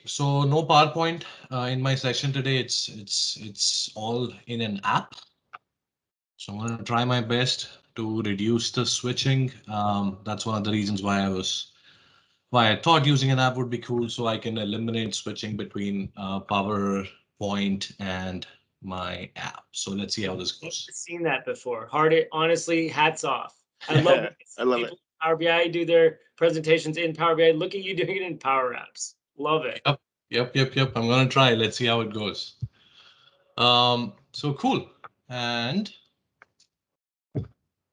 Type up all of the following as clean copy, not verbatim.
so no PowerPoint in my session today. It's all in an app. So I'm going to try my best to reduce the switching. That's one of the reasons why I thought using an app would be cool, so I can eliminate switching between PowerPoint and my app. So let's see how this I've goes. seen that before. Hardit, honestly, hats off. I love when I love people in Power BI do their presentations in Power BI. Look at you doing it in Power Apps. Love it. Yep. I'm gonna try. Let's see how it goes. So cool. And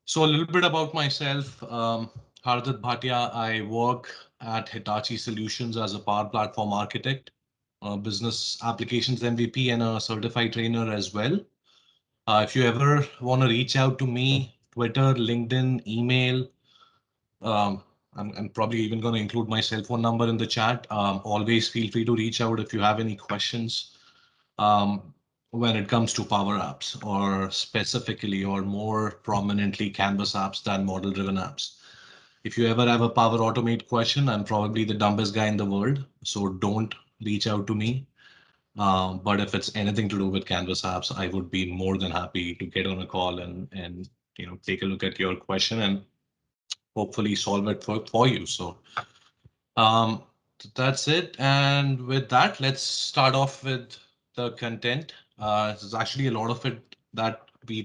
so a little bit about myself. Hardit Bhatia. I work at Hitachi Solutions as a Power Platform architect, business applications MVP, and a certified trainer as well. If you ever want to reach out to me, Twitter, LinkedIn, email, um, I'm probably even going to include my cell phone number in the chat. Always feel free to reach out if you have any questions when it comes to Power Apps or specifically or more prominently Canvas apps than model-driven apps. If you ever have a Power Automate question, I'm probably the dumbest guy in the world, so don't reach out to me. But if it's anything to do with Canvas apps, I would be more than happy to get on a call and take a look at your question and hopefully solve it for you. So um, that's it. And with that, let's start off with the content. There's actually a lot of it that we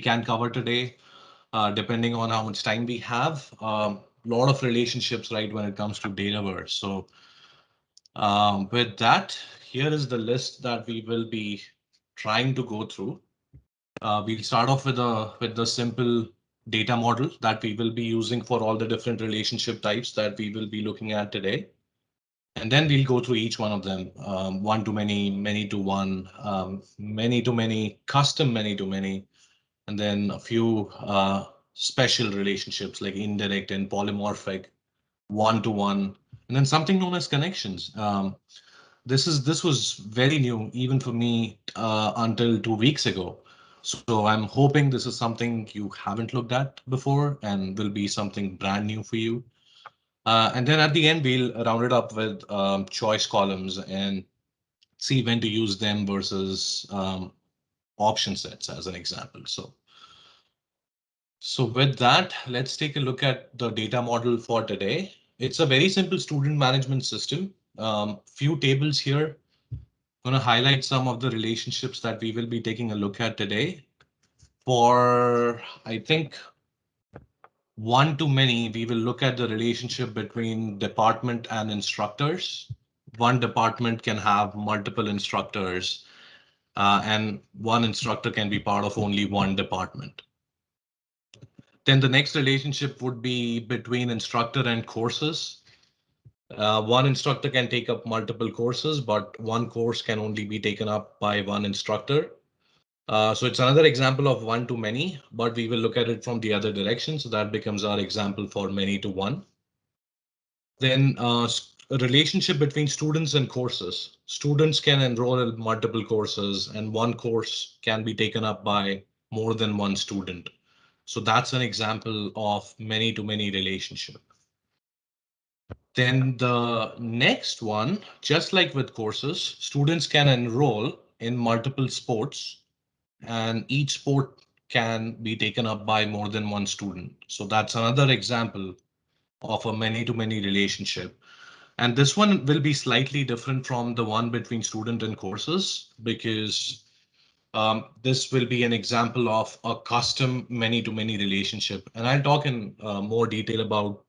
can cover today, depending on how much time we have. A lot of relationships, right, when it comes to Dataverse. So with that, here is the list that we will be trying to go through. We'll start off with the simple data model that we will be using for all the different relationship types that we will be looking at today. And then we'll go through each one of them, one to many, many to one, many to many, custom many to many, and then a few special relationships like indirect and polymorphic, one to one, and then something known as connections. This was very new even for me until 2 weeks ago. So I'm hoping this is something you haven't looked at before and will be something brand new for you. And then at the end, we'll round it up with choice columns and see when to use them versus option sets as an example. So with that, let's take a look at the data model for today. It's a very simple student management system. Few tables here. Going to highlight some of the relationships that we will be taking a look at today. For, I think, one to many, we will look at the relationship between department and instructors. One department can have multiple instructors, and one instructor can be part of only one department. Then the next relationship would be between instructor and courses. One instructor can take up multiple courses, but one course can only be taken up by one instructor. So it's another example of one to many, but we will look at it from the other direction. So that becomes our example for many to one. Then a relationship between students and courses. Students can enroll in multiple courses and one course can be taken up by more than one student. So that's an example of many to many relationship. Then the next one, just like with courses, students can enroll in multiple sports and each sport can be taken up by more than one student. So that's another example of a many to many relationship. And this one will be slightly different from the one between student and courses because this will be an example of a custom many to many relationship. And I'll talk in more detail about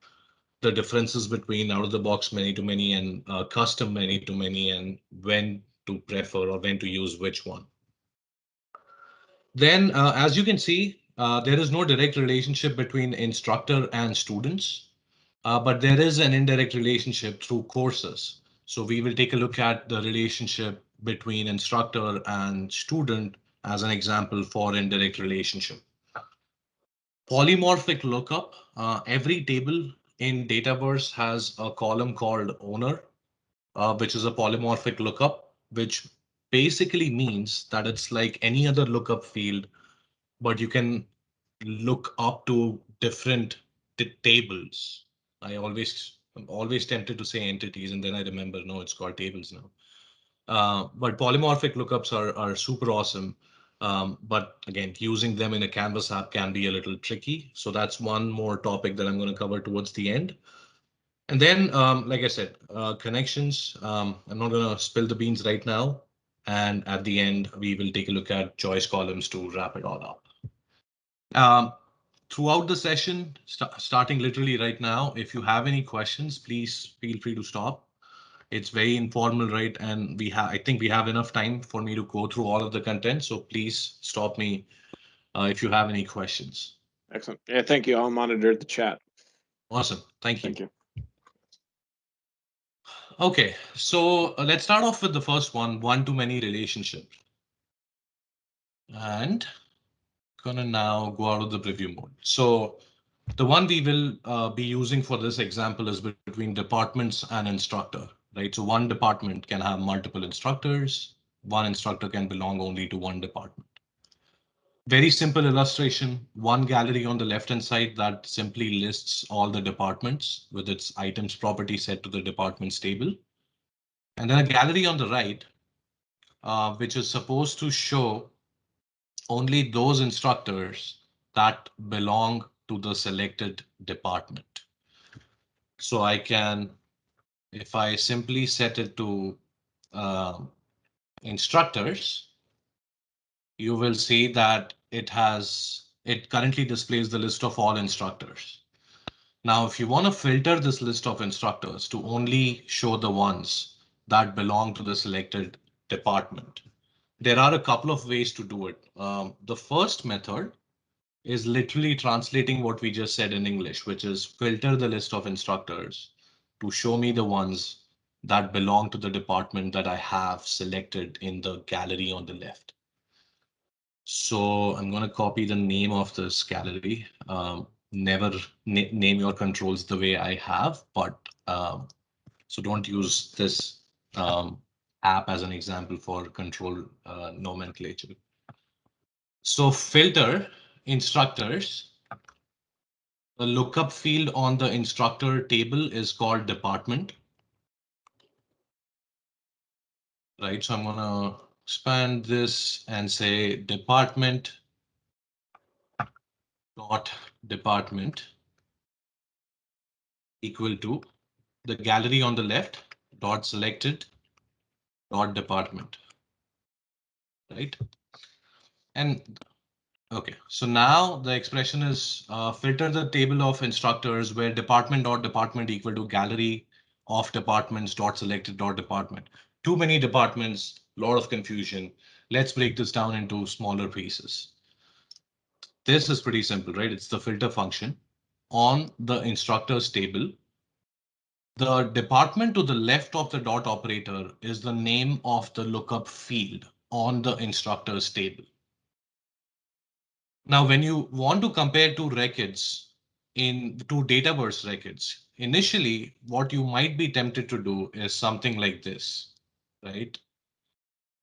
the differences between out of the box many to many and custom many to many and when to prefer or when to use which one. Then, as you can see, there is no direct relationship between instructor and students, but there is an indirect relationship through courses. So we will take a look at the relationship between instructor and student as an example for indirect relationship. Polymorphic lookup. Every table in Dataverse has a column called owner, which is a polymorphic lookup, which basically means that it's like any other lookup field, but you can look up to different tables. I always I'm always tempted to say entities, and then I remember, no, it's called tables now. But polymorphic lookups are super awesome. But again, using them in a Canvas app can be a little tricky. So that's one more topic that I'm going to cover towards the end. And then, like I said, connections. I'm not going to spill the beans right now. And at the end, we will take a look at choice columns to wrap it all up. Um, Throughout the session, starting literally right now, if you have any questions, please feel free to stop. It's very informal, right? And I think we have enough time for me to go through all of the content. So please stop me if you have any questions. Excellent. Yeah, thank you. I'll monitor the chat. Awesome. Thank you. Thank you. Okay, so let's start off with the first one, one-to-many relationship. And gonna now go out of the preview mode. So the one we will be using for this example is between departments and instructor, right? So one department can have multiple instructors. One instructor can belong only to one department. Very simple illustration, one gallery on the left-hand side that simply lists all the departments with its items property set to the departments table. And then a gallery on the right, which is supposed to show only those instructors that belong to the selected department. So I can, if I simply set it to uh, instructors, you will see that it currently displays the list of all instructors. Now, if you want to filter this list of instructors to only show the ones that belong to the selected department, there are a couple of ways to do it. The first method is literally translating what we just said in English, which is filter the list of instructors to show me the ones that belong to the department that I have selected in the gallery on the left. So I'm going to copy the name of this gallery. Never name your controls the way I have, but so don't use this app as an example for control nomenclature. So filter instructors. The lookup field on the instructor table is called department. Right, so I'm gonna expand this and say department dot department equal to the gallery on the left dot selected dot department. Right, and okay, so now the expression is filter the table of instructors where department dot department equal to gallery of departments dot selected dot department. Too many departments, a lot of confusion. Let's break this down into smaller pieces. This is pretty simple, right? It's the filter function on the instructors table. The department to the left of the dot operator is the name of the lookup field on the instructors table. Now, when you want to compare two records in two Dataverse records, initially, what you might be tempted to do is something like this, right?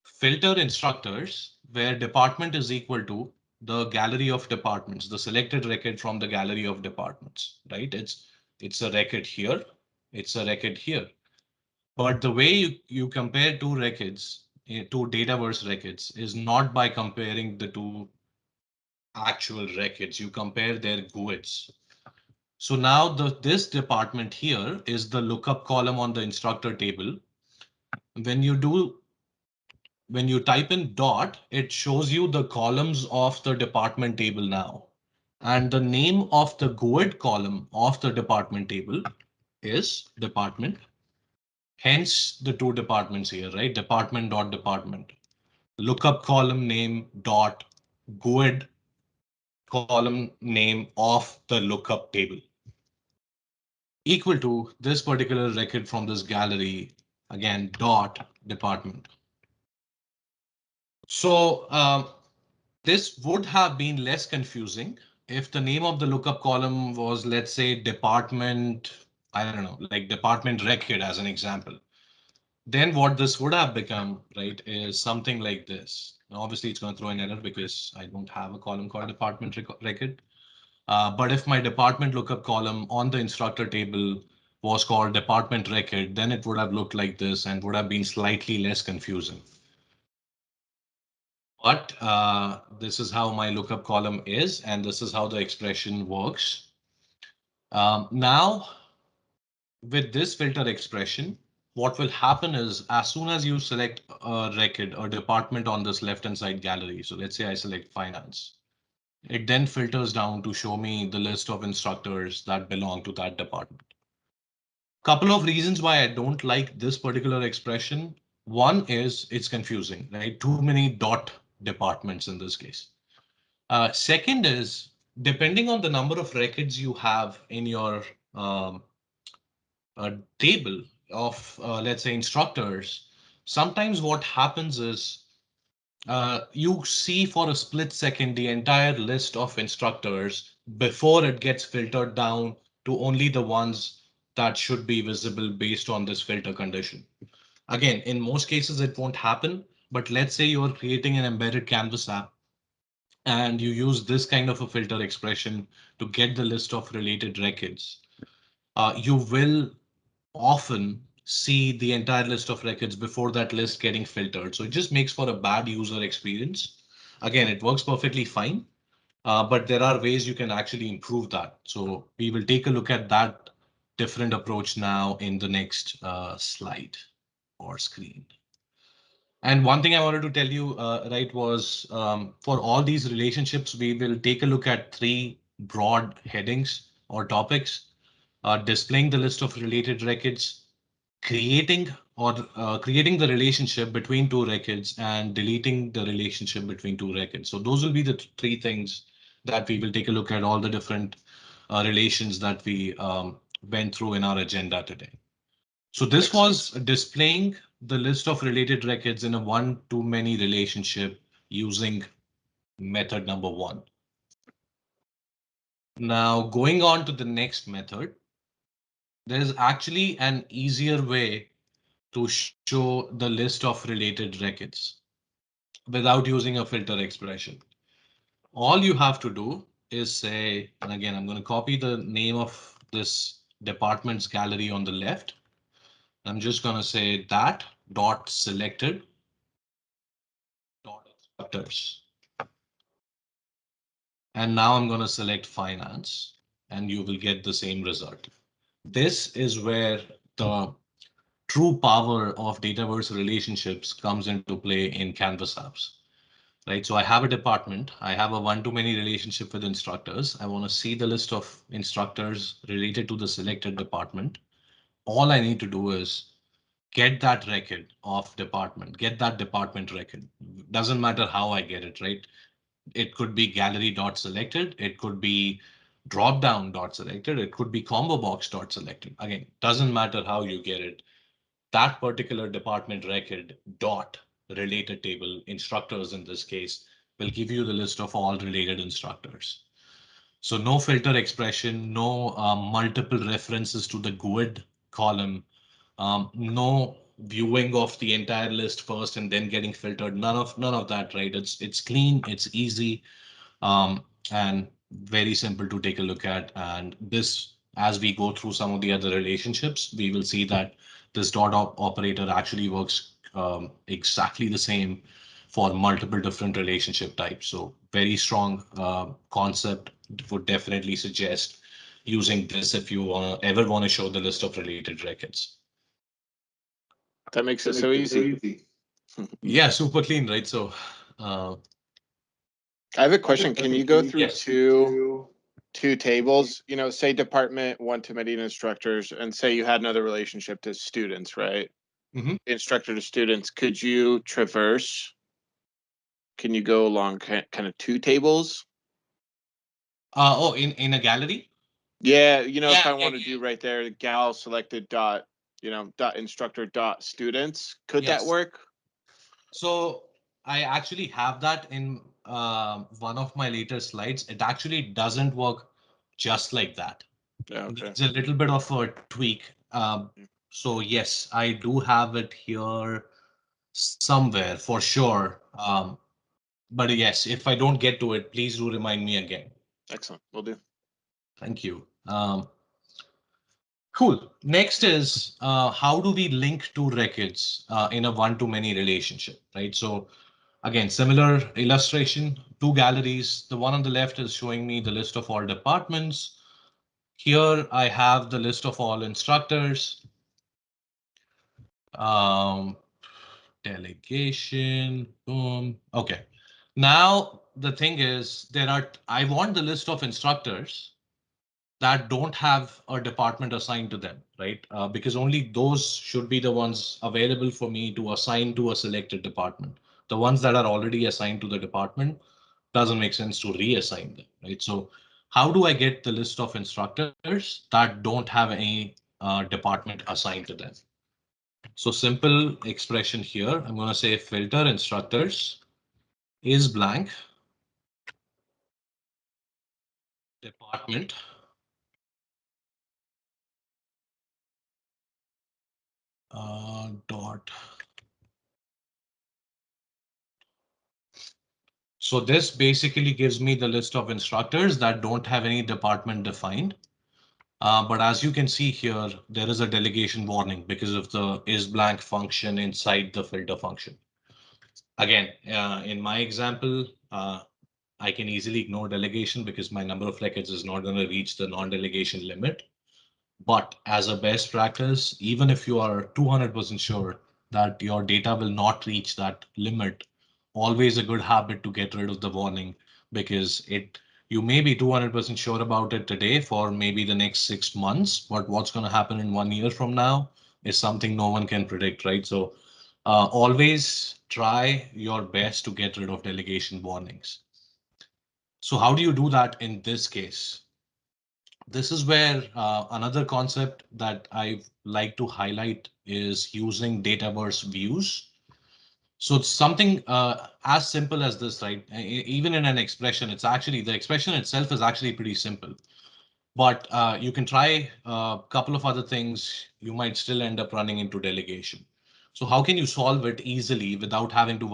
Filter instructors where department is equal to the gallery of departments, the selected record from the gallery of departments, right? It's a record here, it's a record here. But the way you compare two records, two Dataverse records, is not by comparing the two actual records. You compare their GUIDs. So now this department here is the lookup column on the instructor table. When you type in dot, it shows you the columns of the department table now. And the name of the GUID column of the department table is department. Hence the two departments here, right? Department dot department. Lookup column name dot GUID column name of the lookup table equal to this particular record from this gallery, again, dot department. So this would have been less confusing if the name of the lookup column was, let's say, department, I don't know, like department record as an example. Then what this would have become, right, is something like this. Now, obviously, it's going to throw an error because I don't have a column called department record. But if my department lookup column on the instructor table was called department record, then it would have looked like this and would have been slightly less confusing. But this is how my lookup column is, and this is how the expression works. Now, with this filter expression, what will happen is as soon as you select a record or department on this left-hand side gallery, so let's say I select finance, it then filters down to show me the list of instructors that belong to that department. Couple of reasons why I don't like this particular expression. One is it's confusing, right? Too many dot departments in this case. Second is depending on the number of records you have in your table of, let's say, instructors, sometimes what happens is you see for a split second the entire list of instructors before it gets filtered down to only the ones that should be visible based on this filter condition. Again, in most cases, it won't happen. But let's say you're creating an embedded Canvas app and you use this kind of a filter expression to get the list of related records. You will often see the entire list of records before that list getting filtered. So it just makes for a bad user experience. Again, it works perfectly fine, but there are ways you can actually improve that. So we will take a look at that different approach now in the next slide or screen. And one thing I wanted to tell you, right, was for all these relationships, we will take a look at three broad headings or topics: displaying the list of related records, creating the relationship between two records, and deleting the relationship between two records. So those will be the three things that we will take a look at, all the different relations that we went through in our agenda today. So this was displaying the list of related records in a one-to-many relationship using method number one. Now going on to the next method, there's actually an easier way to show the list of related records without using a filter expression. All you have to do is say, and again, I'm going to copy the name of this department's gallery on the left. I'm just going to say that dot selected dot instructors. And now I'm going to select finance and you will get the same result. This is where the true power of Dataverse relationships comes into play in Canvas apps. Right, so I have a department, I have a one-to-many relationship with instructors. I want to see the list of instructors related to the selected department. All I need to do is get that record of department, get that department record. Doesn't matter how I get it, right? It could be gallery.selected, it could be dropdown.selected, it could be combo box.selected. Again, doesn't matter how you get it. That particular department record dot related table, instructors in this case, will give you the list of all related instructors. So no filter expression, no multiple references to the GUID column, no viewing of the entire list first and then getting filtered. None of that, right? It's clean, it's easy, and very simple to take a look at. And this, as we go through some of the other relationships, we will see that this dot operator actually works exactly the same for multiple different relationship types. So very strong concept. Would definitely suggest using this if you ever want to show the list of related records. That makes it so easy. Yeah, super clean, right? So I have a question. Can you go through yes. two tables, you know, say department, one-to-many instructors, and say you had another relationship to students, right? Mhm. Instructor to students. Could you traverse? Can you go along kind of two tables? Oh, in a gallery? Yeah, you know, if I want to do right there, gal selected dot, you know, dot instructor dot students, could that Yes. work? So I actually have that in one of my later slides. It actually doesn't work just like that. Yeah, okay. It's a little bit of a tweak. So yes, I do have it here somewhere for sure. But yes, if I don't get to it, please do remind me again. Excellent. Will do. Thank you. Cool. Next is how do we link two records in a one-to-many relationship, right? So again, similar illustration, two galleries. The one on the left is showing me the list of all departments. Here I have the list of all instructors. Um, Delegation, boom. Okay. Now the thing is I want the list of instructors that don't have a department assigned to them, right? Because only those should be the ones available for me to assign to a selected department. The ones that are already assigned to the department doesn't make sense to reassign them, right? So how do I get the list of instructors that don't have any department assigned to them? So simple expression here, I'm going to say filter instructors is blank department dot. So this basically gives me the list of instructors that don't have any department defined. But as you can see here, there is a delegation warning because of the is blank function inside the filter function. Again, in my example, I can easily ignore delegation because my number of records is not going to reach the non-delegation limit. But as a best practice, even if you are 200% sure that your data will not reach that limit, always a good habit to get rid of the warning because you may be 200% sure about it today for maybe the next 6 months, but what's going to happen in 1 year from now is something no one can predict, right? So always try your best to get rid of delegation warnings. So how do you do that in this case? This is where another concept that I like to highlight is using Dataverse views. So it's something as simple as this, right? Even in an expression, the expression itself is actually pretty simple. But you can try a couple of other things. You might still end up running into delegation. So how can you solve it easily without having to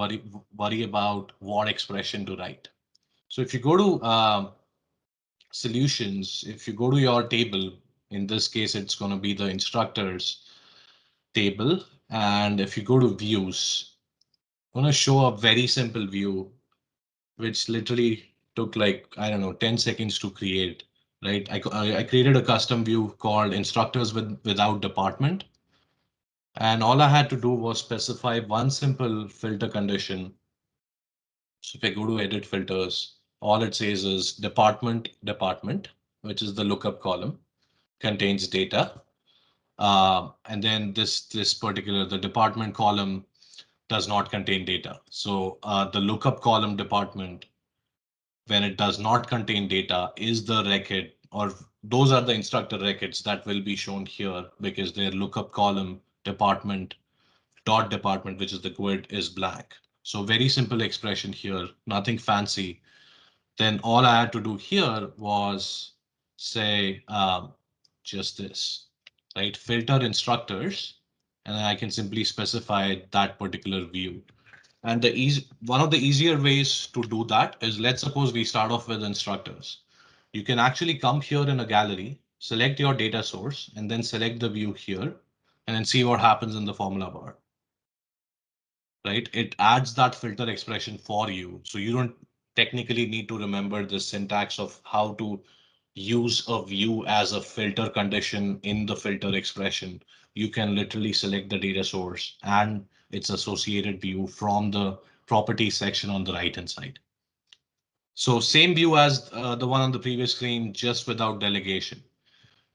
worry about what expression to write? So if you go to solutions, if you go to your table, in this case, it's going to be the instructors table. And if you go to views, I'm going to show a very simple view, which literally took like, I don't know, 10 seconds to create, right? I created a custom view called instructors without department. And all I had to do was specify one simple filter condition. So if I go to edit filters, all it says is department, which is the lookup column, contains data. And then this particular, the department column does not contain data. So the lookup column department, when it does not contain data, is the record, or those are the instructor records that will be shown here because their lookup column department dot department, which is the grid, is blank. So very simple expression here, nothing fancy. Then all I had to do here was say just this, right? Filter instructors, and I can simply specify that particular view. And one of the easier ways to do that is, let's suppose we start off with instructors. You can actually come here in a gallery, select your data source, and then select the view here, and then see what happens in the formula bar. Right? It adds that filter expression for you. So you don't technically need to remember the syntax of how to use a view as a filter condition in the filter expression. You can literally select the data source and its associated view from the property section on the right hand side. So same view as the one on the previous screen, just without delegation,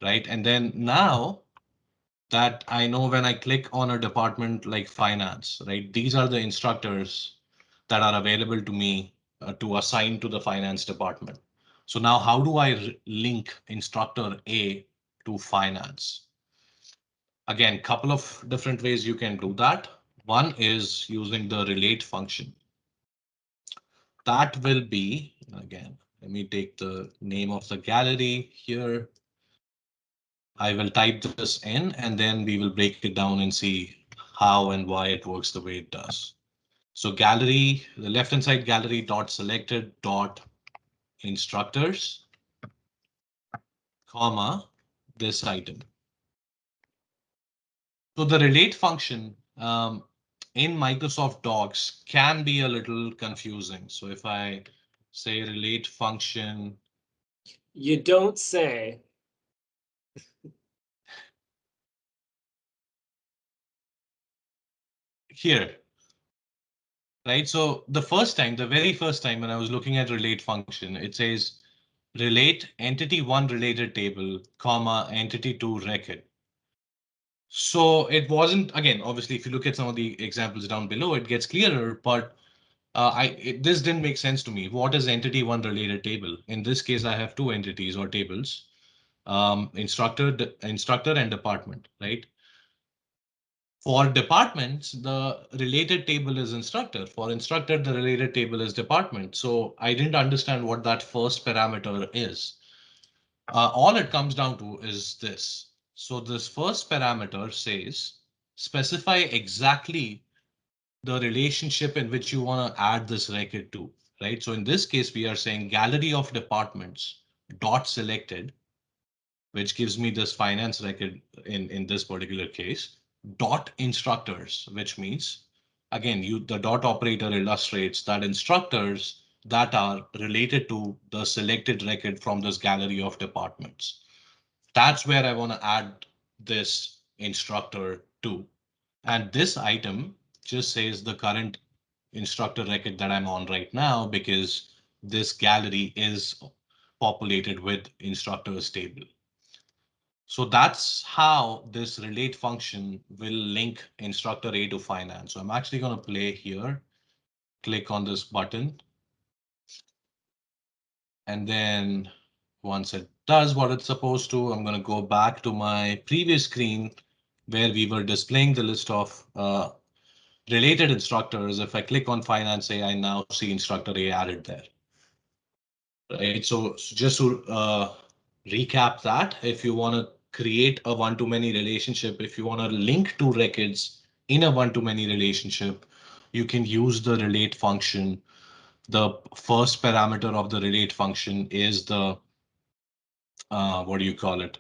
right? And then now that I know, when I click on a department like finance, right? These are the instructors that are available to me to assign to the finance department. So now how do I link instructor A to finance? Again, couple of different ways you can do that. One is using the relate function. That will be, again, let me take the name of the gallery here. I will type this in and then we will break it down and see how and why it works the way it does. So gallery, the left hand side gallery dot selected dot instructors, comma, this item. So the relate function in Microsoft Docs can be a little confusing. So if I say relate function, You don't say. here, right? So the very first time when I was looking at relate function, it says relate entity one related table, comma, entity two record. So it wasn't, again, obviously, if you look at some of the examples down below, it gets clearer, but this didn't make sense to me. What is entity one related table? In this case, I have two entities or tables, instructor and department, right? For departments, the related table is instructor. For instructor, the related table is department. So I didn't understand what that first parameter is. All it comes down to is this. So this first parameter says specify exactly the relationship in which you want to add this record to, right? So in this case, we are saying gallery of departments dot selected, which gives me this finance record in this particular case, dot instructors, which means, again, the dot operator illustrates that instructors that are related to the selected record from this gallery of departments. That's where I want to add this instructor to. And this item just says the current instructor record that I'm on right now, because this gallery is populated with instructors table. So that's how this relate function will link instructor A to finance. So I'm actually going to play here, click on this button. And then once it does what it's supposed to, I'm going to go back to my previous screen where we were displaying the list of related instructors. If I click on finance A, I now see instructor A added there. Right. So just to recap that, if you want to create a one-to-many relationship, if you want to link two records in a one-to-many relationship, you can use the relate function. The first parameter of the relate function is the what do you call it?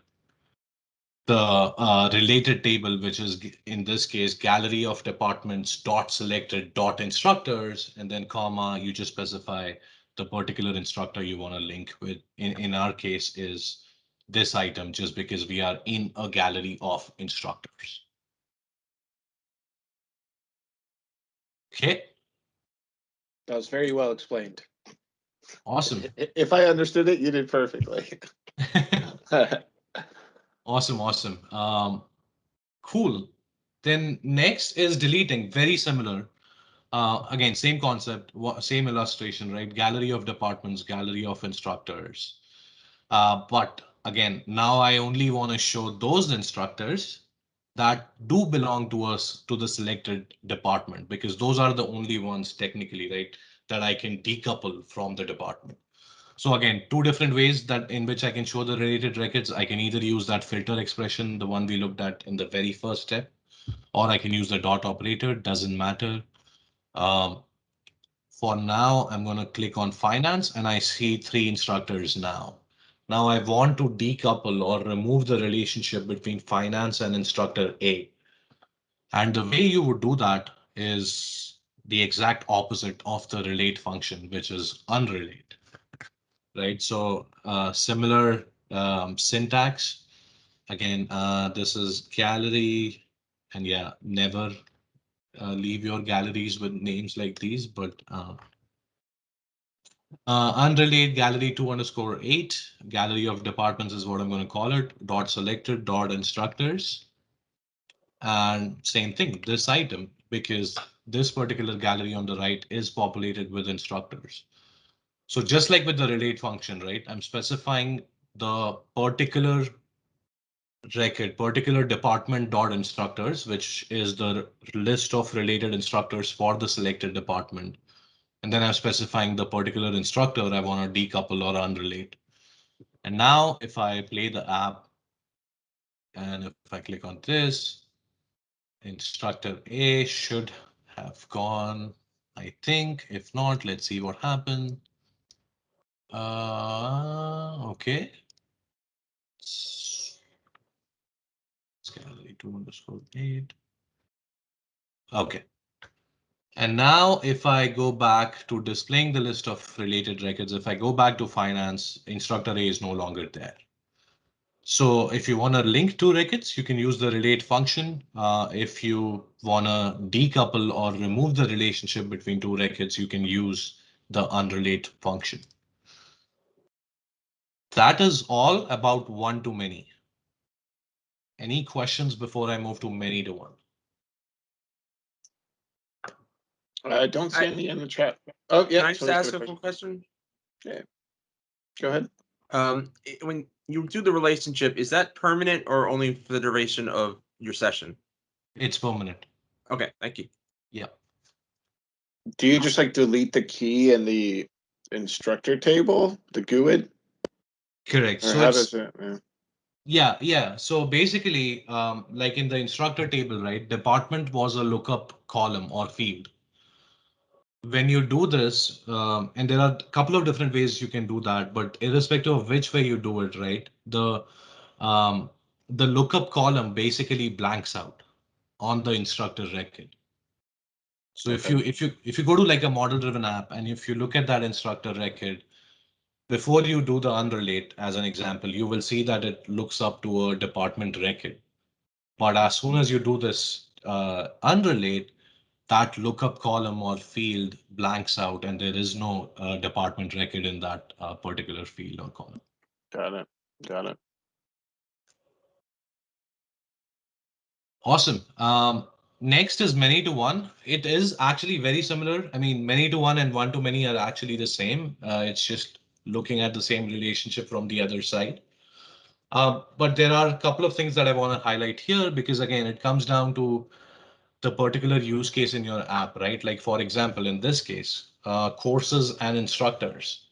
The related table, which is in this case, gallery of departments dot selected dot instructors, and then comma, you just specify the particular instructor you want to link with. In our case is this item, just because we are in a gallery of instructors. Okay. That was very well explained. Awesome. If I understood it, you did perfectly. Awesome. Cool. Then next is deleting, very similar. Again, same concept, same illustration, right? Gallery of departments, gallery of instructors. But again, now I only want to show those instructors that do belong to us, to the selected department, because those are the only ones technically, right, that I can decouple from the department. So again, two different ways that in which I can show the related records. I can either use that filter expression, the one we looked at in the very first step, or I can use the dot operator, doesn't matter. Um, for now, I'm going to click on finance and I see three instructors now. Now I want to decouple or remove the relationship between finance and instructor A. And the way you would do that is the exact opposite of the relate function, which is unrelate, right? So similar syntax. Again, this is gallery, and yeah, never leave your galleries with names like these, but unrelated gallery 2_8 gallery of departments is what I'm going to call it. Dot selected dot instructors. And same thing, this item, because this particular gallery on the right is populated with instructors. So just like with the relate function, right? I'm specifying the particular record, particular department dot instructors, which is the list of related instructors for the selected department. And then I'm specifying the particular instructor I want to decouple or unrelate. And now if I play the app and if I click on this, instructor A should have gone, I think. If not, let's see what happened. Okay. gallery 2_8. Okay. And now if I go back to displaying the list of related records, if I go back to finance, instructor A is no longer there. So if you want to link two records, you can use the relate function. If you want to decouple or remove the relationship between two records, you can use the unrelate function. That is all about one-to-many. Any questions before I move to many-to-one? I don't see any in the chat. Oh, yeah. Can I just somebody's ask got a quick question? Go ahead. When you do the relationship, is that permanent or only for the duration of your session? It's permanent. Okay, thank you. Yeah. Do you just like delete the key in the instructor table, the GUID? Correct. Or So how it's, does it? yeah. So basically, like in the instructor table, right? Department was a lookup column or field. When you do this, and there are a couple of different ways you can do that, but irrespective of which way you do it, right? Um, the lookup column basically blanks out on the instructor record. So if you go to like a model driven app and if you look at that instructor record, before you do the unrelate, as an example, you will see that it looks up to a department record. But as soon as you do this unrelate, that lookup column or field blanks out and there is no department record in that particular field or column. Got it. Got it. Awesome. Next is many to one. It is actually very similar. I mean, many to one and one to many are actually the same. It's just looking at the same relationship from the other side. But there are a couple of things that I want to highlight here because again, it comes down to the particular use case in your app, right? Like for example, in this case, courses and instructors.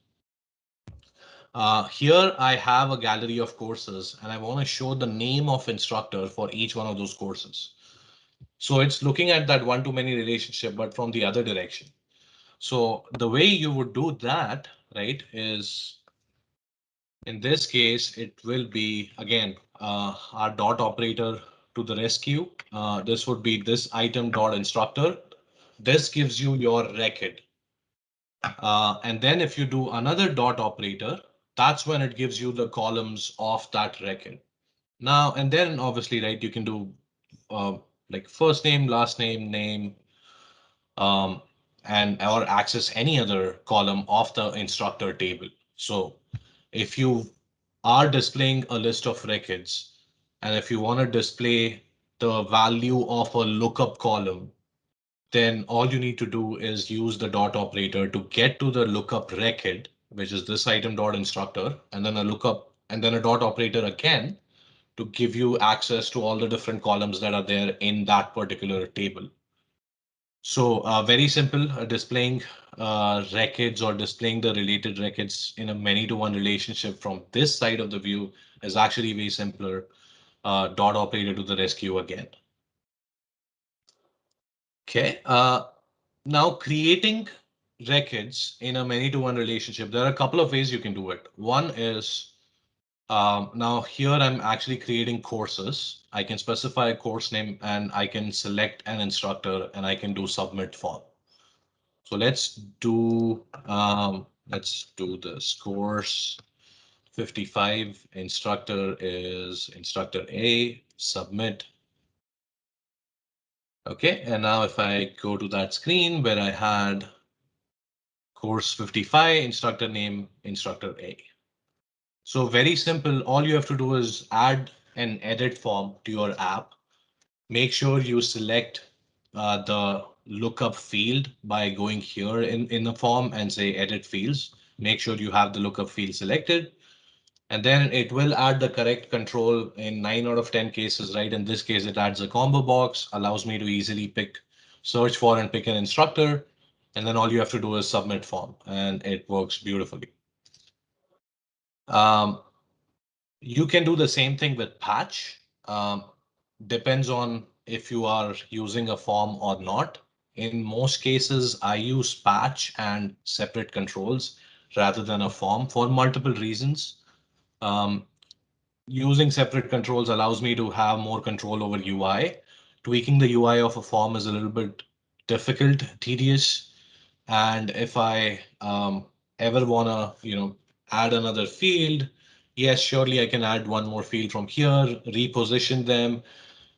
Here I have a gallery of courses and I want to show the name of instructor for each one of those courses. So it's looking at that one-to-many relationship, but from the other direction. So the way you would do that, right, is in this case, it will be again our dot operator to the rescue. This would be this item dot instructor. This gives you your record. And then if you do another dot operator, that's when it gives you the columns of that record. Now, and then obviously, right, you can do like first name, last name, name, and or access any other column of the instructor table. So if you are displaying a list of records, and if you want to display the value of a lookup column, then all you need to do is use the dot operator to get to the lookup record, which is this item dot instructor, and then a lookup and then a dot operator again to give you access to all the different columns that are there in that particular table. So very simple, displaying records or displaying the related records in a many-to-one relationship from this side of the view is actually way simpler. Dot operator to the rescue again. Okay. Now creating records in a many-to-one relationship, there are a couple of ways you can do it. One is now here I'm actually creating courses. I can specify a course name and I can select an instructor and I can do submit form. So let's do this course 55. Instructor is instructor A, submit. Okay, and now if I go to that screen where I had course 55, instructor name, instructor A. So very simple. All you have to do is add an edit form to your app. Make sure you select the lookup field by going here in the form and say edit fields. Make sure you have the lookup field selected. And then it will add the correct control in 9 out of 10 cases, right? In this case, it adds a combo box, allows me to easily search for and pick an instructor. And then all you have to do is submit form and it works beautifully. You can do the same thing with patch. Depends on if you are using a form or not. In most cases, I use patch and separate controls rather than a form for multiple reasons. using separate controls allows me to have more control over UI. Tweaking the UI of a form is a little bit difficult, tedious. And if I ever wanna, add another field, yes, surely I can add one more field from here, reposition them.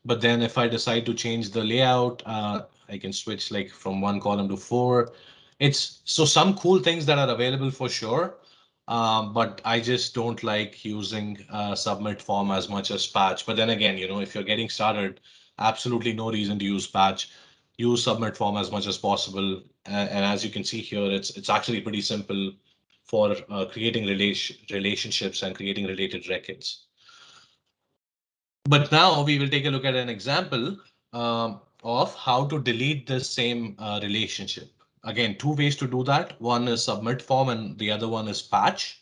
But then if I decide to change the layout, I can switch like from one column to four. It's so some cool things that are available for sure. But I just don't like using submit form as much as patch. But then again, if you're getting started, absolutely no reason to use patch. Use submit form as much as possible. And as you can see here, it's actually pretty simple for creating relationships and creating related records. But now we will take a look at an example of how to delete this same relationship. Again, two ways to do that. One is submit form and the other one is patch.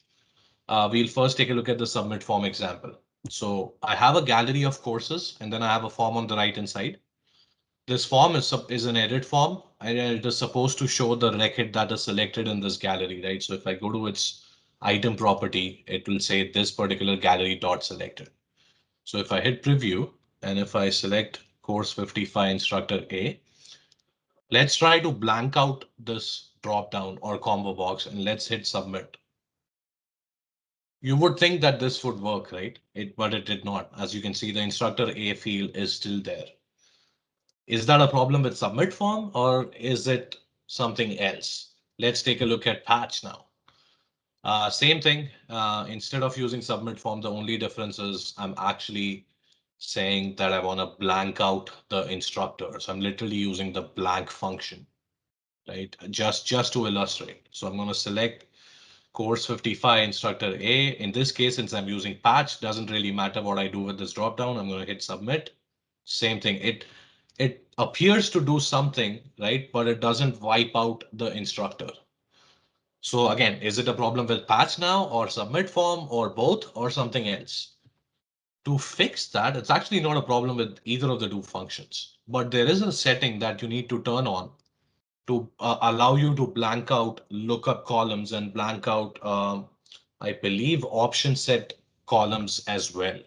We'll first take a look at the submit form example. So I have a gallery of courses and then I have a form on the right hand side. This form is an edit form and it is supposed to show the record that is selected in this gallery, right? So if I go to its item property, it will say this particular gallery dot selected. So if I hit preview and if I select course 55 instructor A, let's try to blank out this drop down or combo box and let's hit submit. You would think that this would work, right? But it did not. As you can see, the instructor A field is still there. Is that a problem with submit form or is it something else? Let's take a look at patch now. Same thing. Instead of using submit form, the only difference is I'm actually saying that I want to blank out the instructor. So I'm literally using the blank function, right? Just to illustrate. So I'm going to select course 55 instructor A. In this case, since I'm using patch, doesn't really matter what I do with this dropdown. I'm going to hit submit. Same thing. It appears to do something, right? But it doesn't wipe out the instructor. So again, is it a problem with patch now or submit form or both or something else? To fix that, it's actually not a problem with either of the two functions, but there is a setting that you need to turn on to allow you to blank out lookup columns and blank out, I believe, option set columns as well.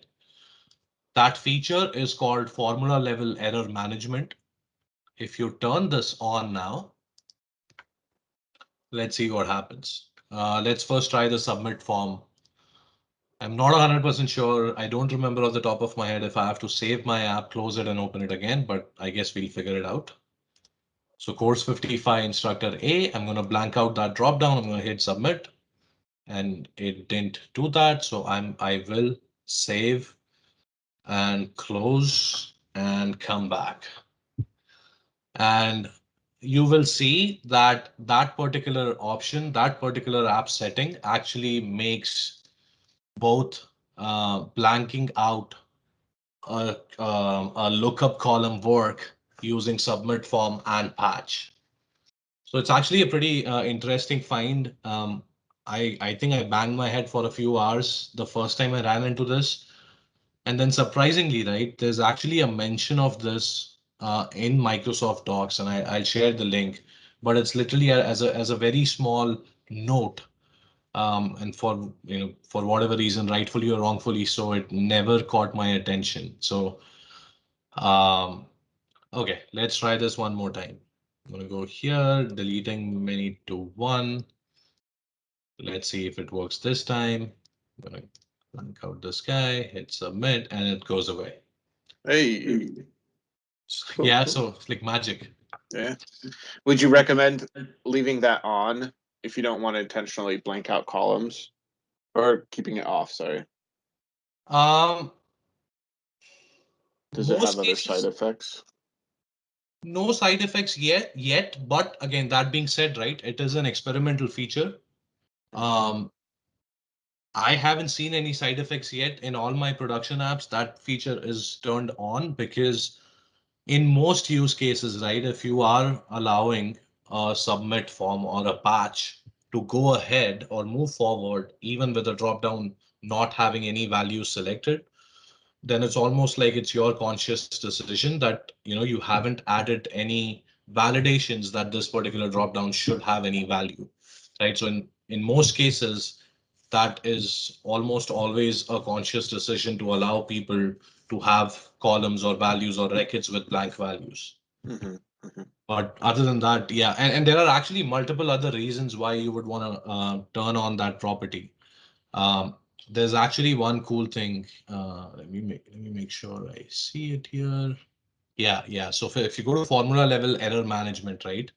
That feature is called formula level error management. If you turn this on now, let's see what happens. Let's first try the submit form. I'm not 100% sure. I don't remember off the top of my head if I have to save my app, close it and open it again, but I guess we'll figure it out. So course 55 instructor A, I'm going to blank out that drop down. I'm going to hit submit and it didn't do that. So I will save and close and come back. And you will see that that particular option, that particular app setting actually makes both blanking out a lookup column work using submit form and patch. So it's actually a pretty interesting find. I think I banged my head for a few hours the first time I ran into this. And then surprisingly, right, there's actually a mention of this in Microsoft Docs, and I'll share the link, but it's literally as a very small note. And for whatever reason, rightfully or wrongfully, so it never caught my attention. So okay, let's try this one more time. I'm gonna go here, deleting many to one. Let's see if it works this time. I'm gonna blank out this guy, hit submit, and it goes away. Hey, Yeah, so it's like magic. yeah. Would you recommend leaving that on if you don't want to intentionally blank out columns, or keeping it off? Sorry. Um, Does it most have other side cases, effects? no side effects yet, but again, that being said, right, it is an experimental feature. I haven't seen any side effects yet in all my production apps. That feature is turned on because in most use cases, right, if you are allowing a submit form or a patch to go ahead or move forward, even with a dropdown not having any values selected, then it's almost like it's your conscious decision that you haven't added any validations that this particular dropdown should have any value, right? So in most cases, that is almost always a conscious decision to allow people to have columns or values or records with blank values. Mhm, mhm. But other than that, yeah, and there are actually multiple other reasons why you would want to turn on that property. Um, there's actually one cool thing. Let me make sure I see it here. Yeah, yeah. So if you go to formula level error management, right,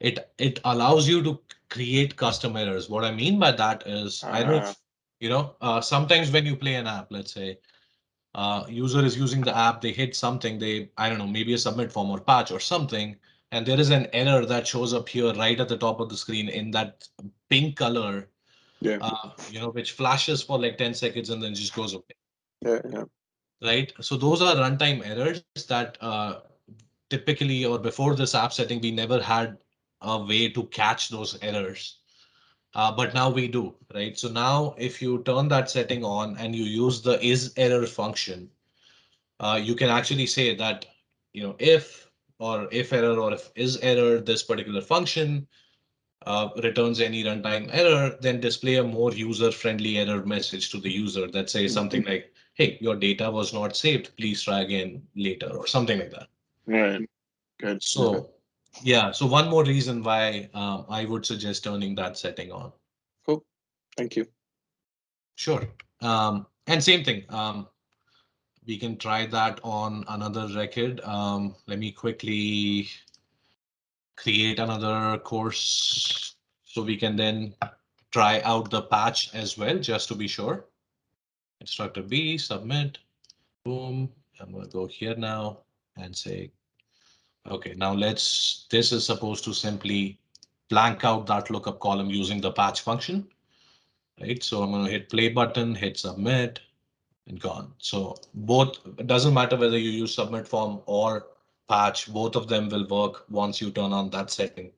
it allows you to create custom errors. What I mean by that is, I don't know if sometimes when you play an app, let's say user is using the app, they hit something, I don't know, maybe a submit form or patch or something, and there is an error that shows up here right at the top of the screen in that pink color, Yeah, which flashes for like 10 seconds and then just goes away, yeah. right? So those are runtime errors that typically, or before this app setting, we never had a way to catch those errors. But now we do, right? So now if you turn that setting on and you use the isError function, you can actually say that, if error or if is error, this particular function returns any runtime error, then display a more user-friendly error message to the user that says something like, hey, your data was not saved. Please try again later, or something like that. Right. Good. So, yeah, so one more reason why I would suggest turning that setting on. Cool. Thank you. Sure. And same thing. We can try that on another record. Let me quickly create another course so we can then try out the patch as well, just to be sure. Instructor B, submit, boom. I'm going to go here now and say, okay, now this is supposed to simply blank out that lookup column using the patch function, right? So I'm going to hit play button, hit submit, and gone. So both, it doesn't matter whether you use submit form or patch, both of them will work once you turn on that setting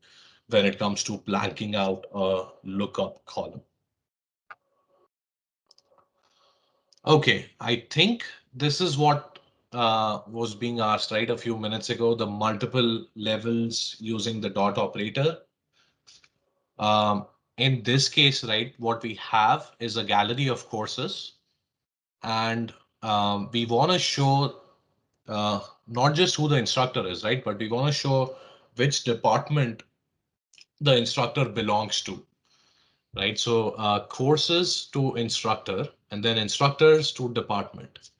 when it comes to blanking out a lookup column. Okay, I think this is what was being asked right a few minutes ago, the multiple levels using the dot operator. In this case, right, what we have is a gallery of courses, and we want to show not just who the instructor is, right, but we want to show which department the instructor belongs to, right? So courses to instructor and then instructors to department.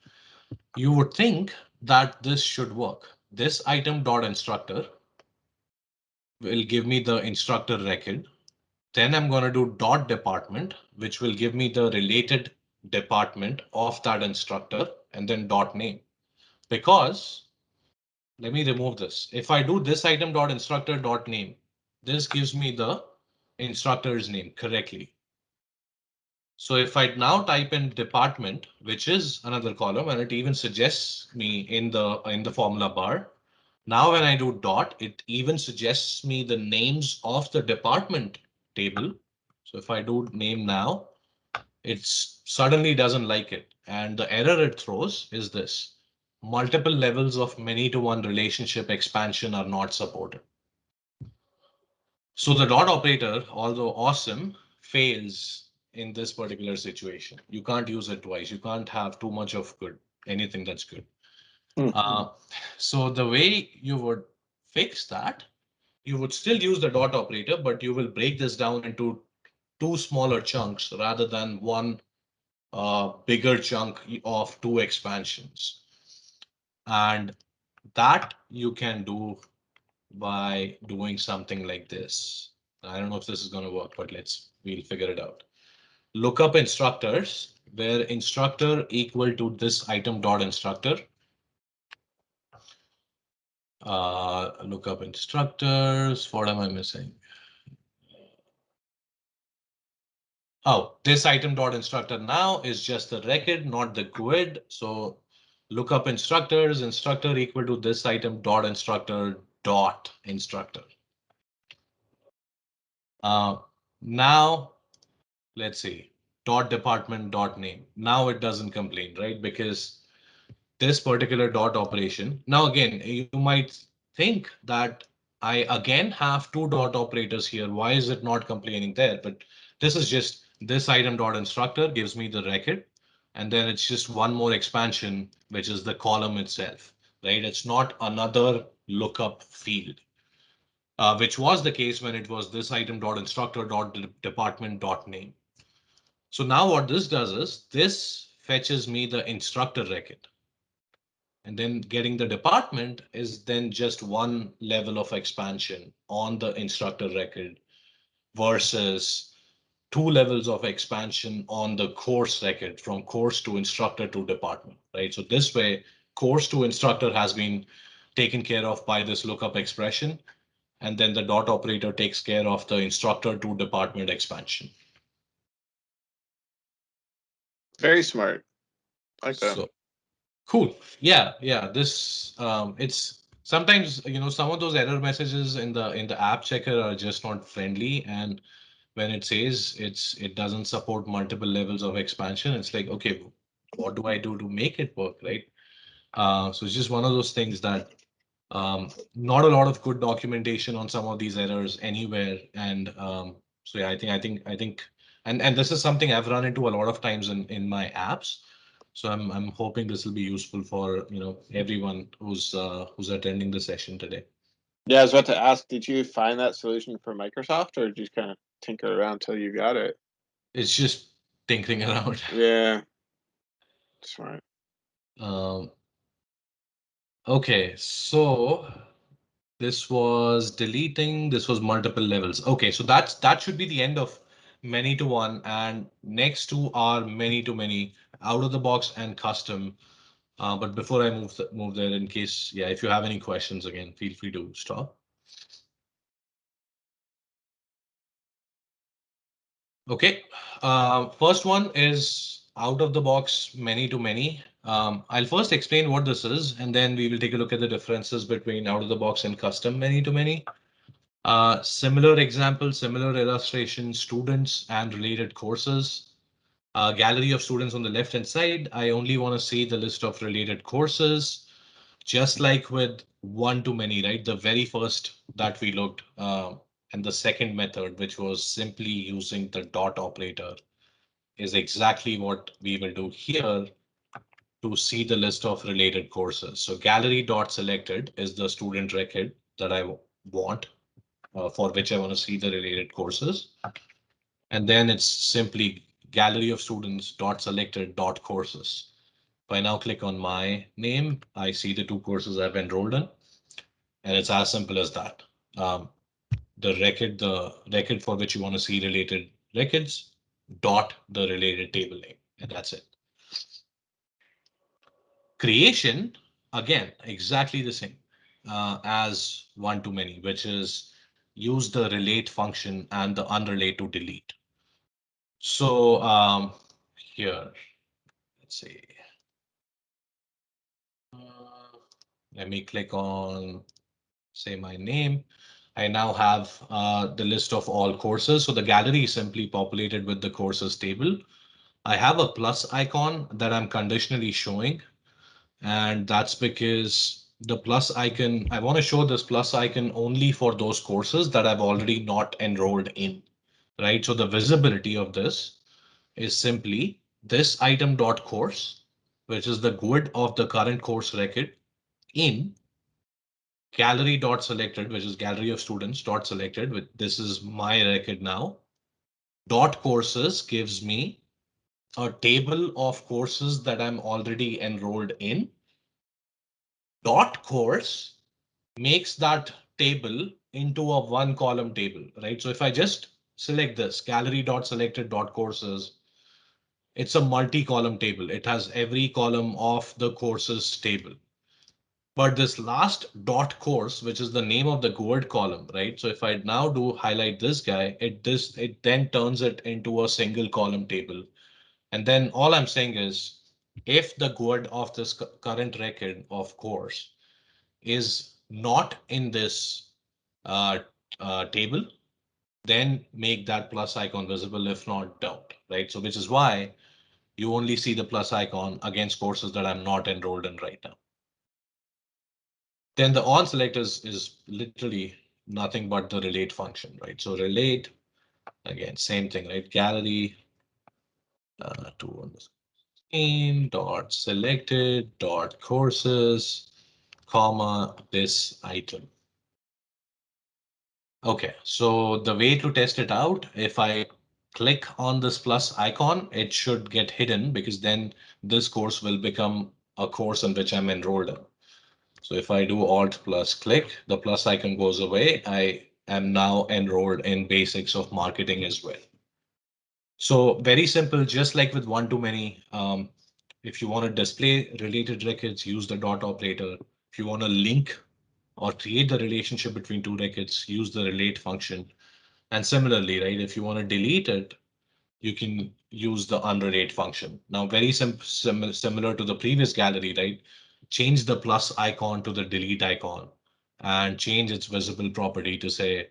You would think that this should work. This item dot instructor will give me the instructor record. Then I'm going to do dot department, which will give me the related department of that instructor, and then dot name. Because let me remove this. If I do this item dot instructor dot name, this gives me the instructor's name correctly. So if I now type in department, which is another column, and it even suggests me in the formula bar. Now when I do dot, it even suggests me the names of the department table. So if I do name now, it suddenly doesn't like it. And the error it throws is this: multiple levels of many-to-one relationship expansion are not supported. So the dot operator, although awesome, fails in this particular situation. You can't use it twice. You can't have too much of good, anything that's good. So the way you would fix that, you would still use the dot operator, but you will break this down into two smaller chunks rather than one bigger chunk of two expansions. And that you can do by doing something like this. I don't know if this is going to work, but we'll figure it out. Lookup instructors, where instructor equal to this item dot instructor. Lookup instructors. What am I missing? Oh, this item dot instructor now is just the record, not the GUID. So lookup instructors, instructor equal to this item dot instructor dot instructor. Now let's see, dot department dot name. Now it doesn't complain, right? Because this particular dot operation. Now again, you might think that I again have two dot operators here. Why is it not complaining there? But this is just this item dot instructor gives me the record. And then it's just one more expansion, which is the column itself, right? It's not another lookup field, which was the case when it was this item dot instructor dot department dot name. So now what this does is this fetches me the instructor record. And then getting the department is then just one level of expansion on the instructor record versus two levels of expansion on the course record from course to instructor to department, right? So this way, course to instructor has been taken care of by this lookup expression. And then the dot operator takes care of the instructor to department expansion. Very smart. I like that. So cool. Yeah. This it's sometimes, some of those error messages in the app checker are just not friendly. And when it says it doesn't support multiple levels of expansion, it's like, okay, what do I do to make it work, right? So it's just one of those things that not a lot of good documentation on some of these errors anywhere. And so yeah, I think, and this is something I've run into a lot of times in my apps. So I'm hoping this will be useful for everyone who's attending the session today. Yeah, I was about to ask, did you find that solution for Microsoft, or did you just kind of tinker around till you got it? It's just tinkering around. Yeah. Smart. Okay, so this was deleting. This was multiple levels. Okay, so that should be the end of many to one, and next two are many to many, out of the box and custom. But before I move there, in case, yeah, if you have any questions, again, feel free to stop. Okay, first one is out of the box, many to many. I'll first explain what this is, and then we will take a look at the differences between out of the box and custom many to many. Similar example, similar illustration, students and related courses. Gallery of students on the left hand side. I only want to see the list of related courses. Just like with one to many, right? The very first that we looked, and the second method, which was simply using the dot operator, is exactly what we will do here to see the list of related courses. So gallery dot selected is the student record that I want, for which I want to see the related courses. And then it's simply gallery of students dot selected dot courses. If I now click on my name, I see the two courses I've enrolled in, and it's as simple as that. The record for which you want to see related records dot the related table name, and that's it. Creation, again, exactly the same as one to many, which is use the relate function and the unrelate to delete. So here, let's see. Let me click on, say, my name. I now have the list of all courses. So the gallery is simply populated with the courses table. I have a plus icon that I'm conditionally showing. And that's because the plus icon, I want to show this plus icon only for those courses that I've already not enrolled in, right? So the visibility of this is simply this item dot course, which is the GUID of the current course record in gallery dot selected, which is gallery of students dot selected with this is my record now. Dot courses gives me a table of courses that I'm already enrolled in. Dot course makes that table into a one column table, right? So if I just select this gallery dot selected dot courses, it's a multi-column table. It has every column of the courses table. But this last dot course, which is the name of the GUID column, right? So if I now do highlight this guy, it then turns it into a single column table. And then all I'm saying is if the GUID of this current record of course is not in this table, then make that plus icon visible. If not, don't, right? So which is why you only see the plus icon against courses that I'm not enrolled in right now. Then the on select is literally nothing but the relate function, right? So relate, again, same thing, right? Gallery to on the screen dot selected dot courses, comma this item. Okay, so the way to test it out, if I click on this plus icon, it should get hidden because then this course will become a course in which I'm enrolled in. So if I do Alt plus click, the plus icon goes away. I am now enrolled in basics of marketing as well. So very simple, just like with one-to-many. If you want to display related records, use the dot operator. If you want to link or create the relationship between two records, use the relate function. And similarly, right, if you want to delete it, you can use the unrelate function. Now, very similar to the previous gallery, right? Change the plus icon to the delete icon and change its visible property to say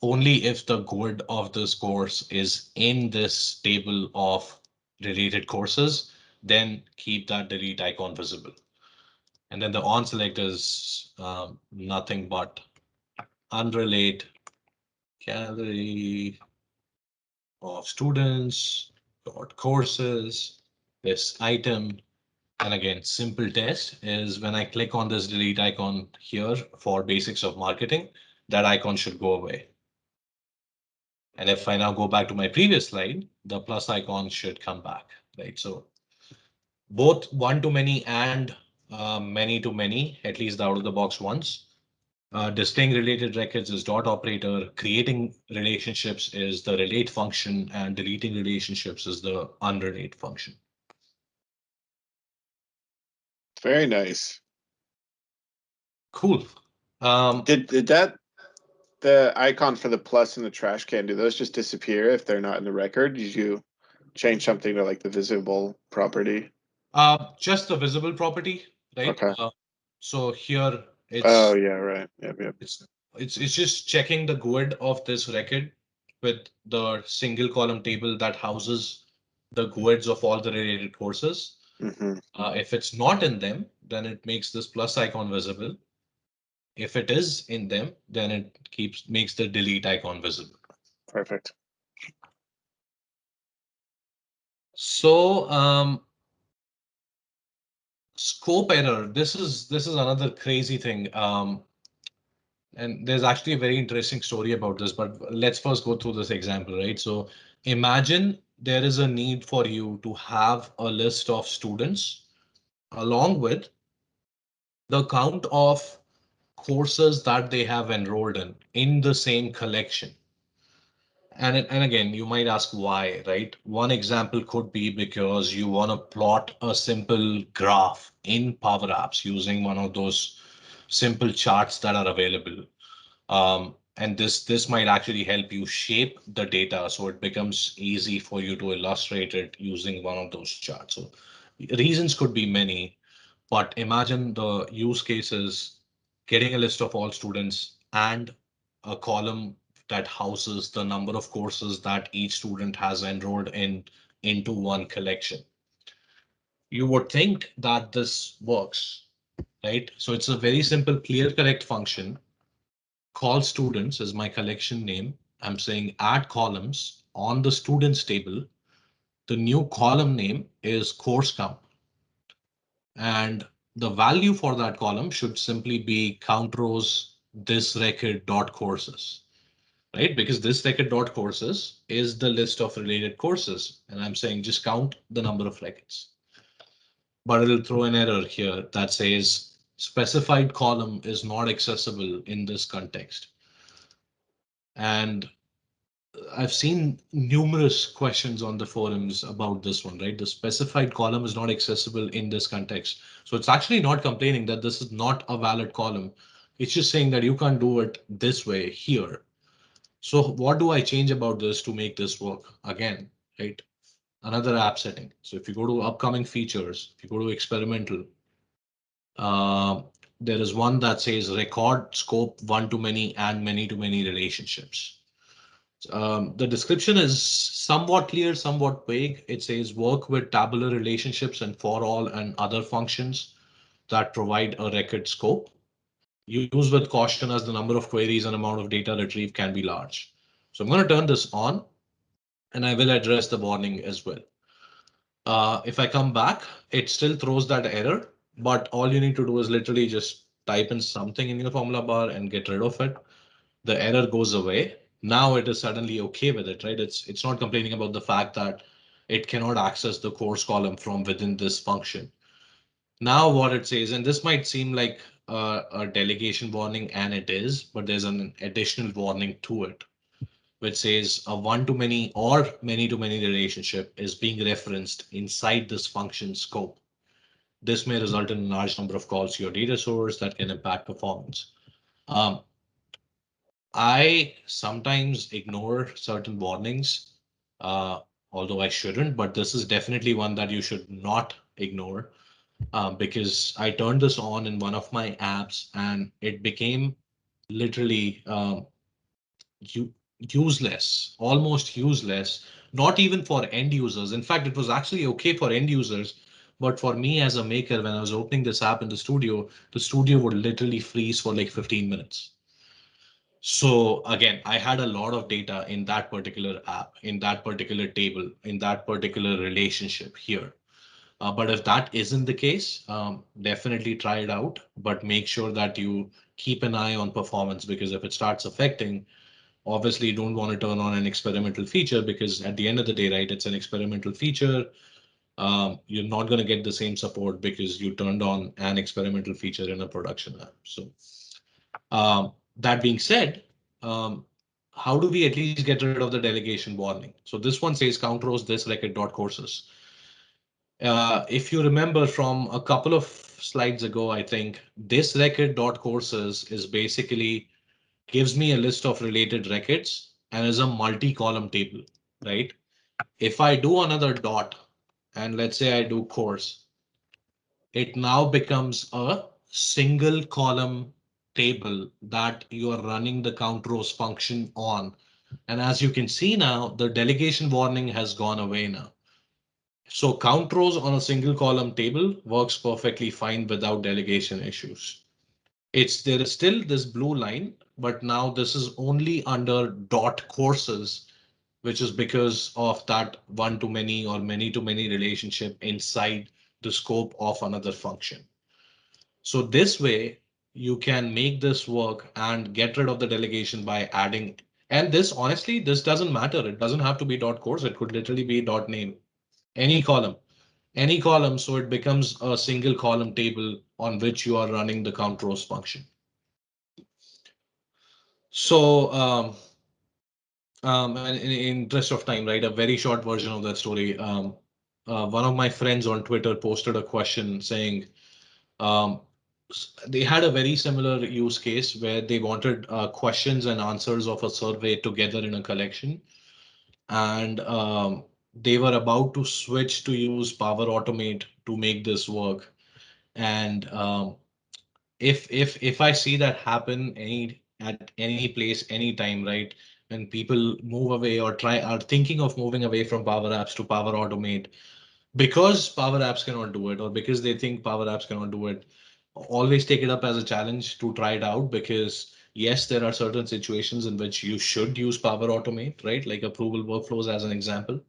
only if the grid of this course is in this table of related courses, then keep that delete icon visible. And then the on select is nothing but unrelate gallery of students dot courses, this item. And again, simple test is when I click on this delete icon here for basics of marketing, that icon should go away. And if I now go back to my previous slide, the plus icon should come back, right? So both one-to-many and many-to-many, at least the out-of-the-box ones. Displaying related records is dot operator, creating relationships is the relate function, and deleting relationships is the unrelate function. Very nice. Cool. Did that the icon for the plus and the trash can, do those just disappear if they're not in the record? Did you change something to like the visible property? Just the visible property, right? Okay. So here it's Oh yeah, right. Yep. it's just checking the GUID of this record with the single column table that houses the GUIDs of all the related courses. Mm-hmm. If it's not in them, then it makes this plus icon visible. If it is in them, then it makes the delete icon visible. Perfect. So scope error. This is another crazy thing. And there's actually a very interesting story about this, but let's first go through this example, right? So imagine there is a need for you to have a list of students along with the count of courses that they have enrolled in the same collection. And again, you might ask why, right? One example could be because you want to plot a simple graph in Power Apps using one of those simple charts that are available. And this might actually help you shape the data so it becomes easy for you to illustrate it using one of those charts. So reasons could be many, but imagine the use cases getting a list of all students and a column that houses the number of courses that each student has enrolled in into one collection. You would think that this works, right? So it's a very simple clear correct function. Call students is my collection name. I'm saying add columns on the students table. The new column name is course count. And the value for that column should simply be count rows this record dot courses, right? Because this record dot courses is the list of related courses. And I'm saying just count the number of records. But it'll throw an error here that says specified column is not accessible in this context. And I've seen numerous questions on the forums about this one, right? The specified column is not accessible in this context. So it's actually not complaining that this is not a valid column. It's just saying that you can't do it this way here. So what do I change about this to make this work? Again, right? Another app setting. So if you go to upcoming features, if you go to experimental, there is one that says record scope one-to-many and many-to-many relationships. The description is somewhat clear, somewhat vague. It says work with tabular relationships and for all and other functions that provide a record scope. Use with caution as the number of queries and amount of data retrieved can be large. So I'm going to turn this on and I will address the warning as well. If I come back, it still throws that error, but all you need to do is literally just type in something in your formula bar and get rid of it. The error goes away. Now it is suddenly okay with it, right? It's not complaining about the fact that it cannot access the course column from within this function. Now what it says, and this might seem like a delegation warning, and it is, but there's an additional warning to it, which says a one-to-many or many-to-many relationship is being referenced inside this function scope. This may result in a large number of calls to your data source that can impact performance. Um, I sometimes ignore certain warnings, uh, although I shouldn't, but this is definitely one that you should not ignore, because I turned this on in one of my apps and it became literally useless, almost useless, not even for end users. In fact, it was actually okay for end users. But for me as a maker, when I was opening this app in the studio would literally freeze for like 15 minutes. So again, I had a lot of data in that particular app, in that particular table, in that particular relationship here. But if that isn't the case, definitely try it out, but make sure that you keep an eye on performance, because if it starts affecting, obviously you don't want to turn on an experimental feature, because at the end of the day, right, it's an experimental feature. You're not going to get the same support because you turned on an experimental feature in a production app. So that being said, um, how do we at least get rid of the delegation warning? So this one says count rows this record.courses. If you remember from a couple of slides ago, I think this record.courses is basically gives me a list of related records and is a multi-column table, right? If I do another dot, and let's say I do course, it now becomes a single column table that you are running the count rows function on. And as you can see now, the delegation warning has gone away now. So count rows on a single column table works perfectly fine without delegation issues. There is still this blue line, but now this is only under dot courses, which is because of that one-to-many or many-to-many relationship inside the scope of another function. So this way you can make this work and get rid of the delegation by adding, and this honestly, this doesn't matter. It doesn't have to be dot course. It could literally be dot name, any column, any column. So it becomes a single column table on which you are running the count rows function. So and in interest of time, right, a very short version of that story. One of my friends on Twitter posted a question saying um, they had a very similar use case where they wanted questions and answers of a survey together in a collection, and they were about to switch to use Power Automate to make this work. And if I see that happen at any place, anytime, right? When people move away or are thinking of moving away from Power Apps to Power Automate, because Power Apps cannot do it, or because they think Power Apps cannot do it, always take it up as a challenge to try it out. Because yes, there are certain situations in which you should use Power Automate, right? Like approval workflows as an example.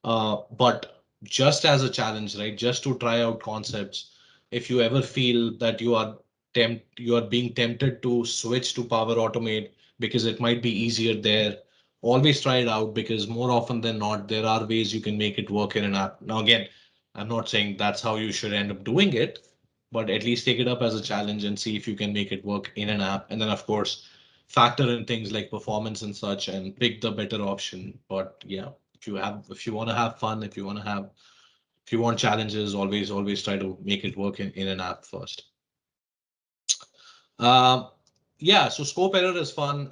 But just as a challenge, right? Just to try out concepts. If you ever feel that you are being tempted to switch to Power Automate because it might be easier there, always try it out, because more often than not, there are ways you can make it work in an app. Now, again, I'm not saying that's how you should end up doing it, but at least take it up as a challenge and see if you can make it work in an app. And then, of course, factor in things like performance and such and pick the better option. But yeah, if you want to have fun, if you want challenges, always try to make it work in an app first. Um, yeah, so scope error is fun.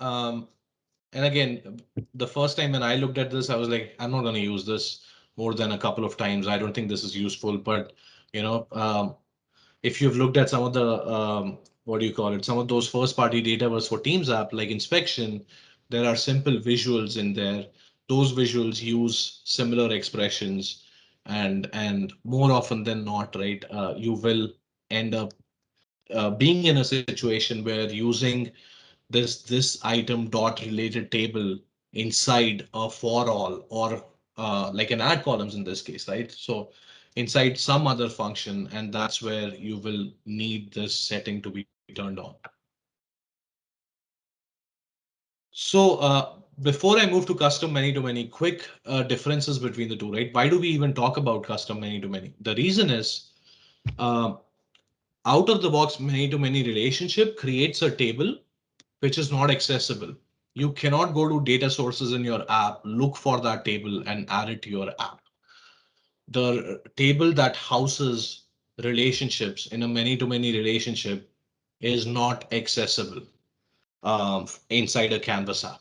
And again, the first time when I looked at this, I was like, I'm not going to use this more than a couple of times. I don't think this is useful. But you know, if you've looked at some of the what do you call it, some of those first party Dataverse for Teams app like inspection, there are simple visuals in there. Those visuals use similar expressions, and more often than not, right, you will end up being in a situation where using this item dot related table inside a for all or like an add columns in this case, right? So inside some other function, and that's where you will need this setting to be turned on. So before I move to custom many-to-many, quick differences between the two, right? Why do we even talk about custom many-to-many? The reason is uh, out of the box many-to-many relationship creates a table which is not accessible. You cannot go to data sources in your app, look for that table and add it to your app. The table that houses relationships in a many-to-many relationship is not accessible inside a Canvas app,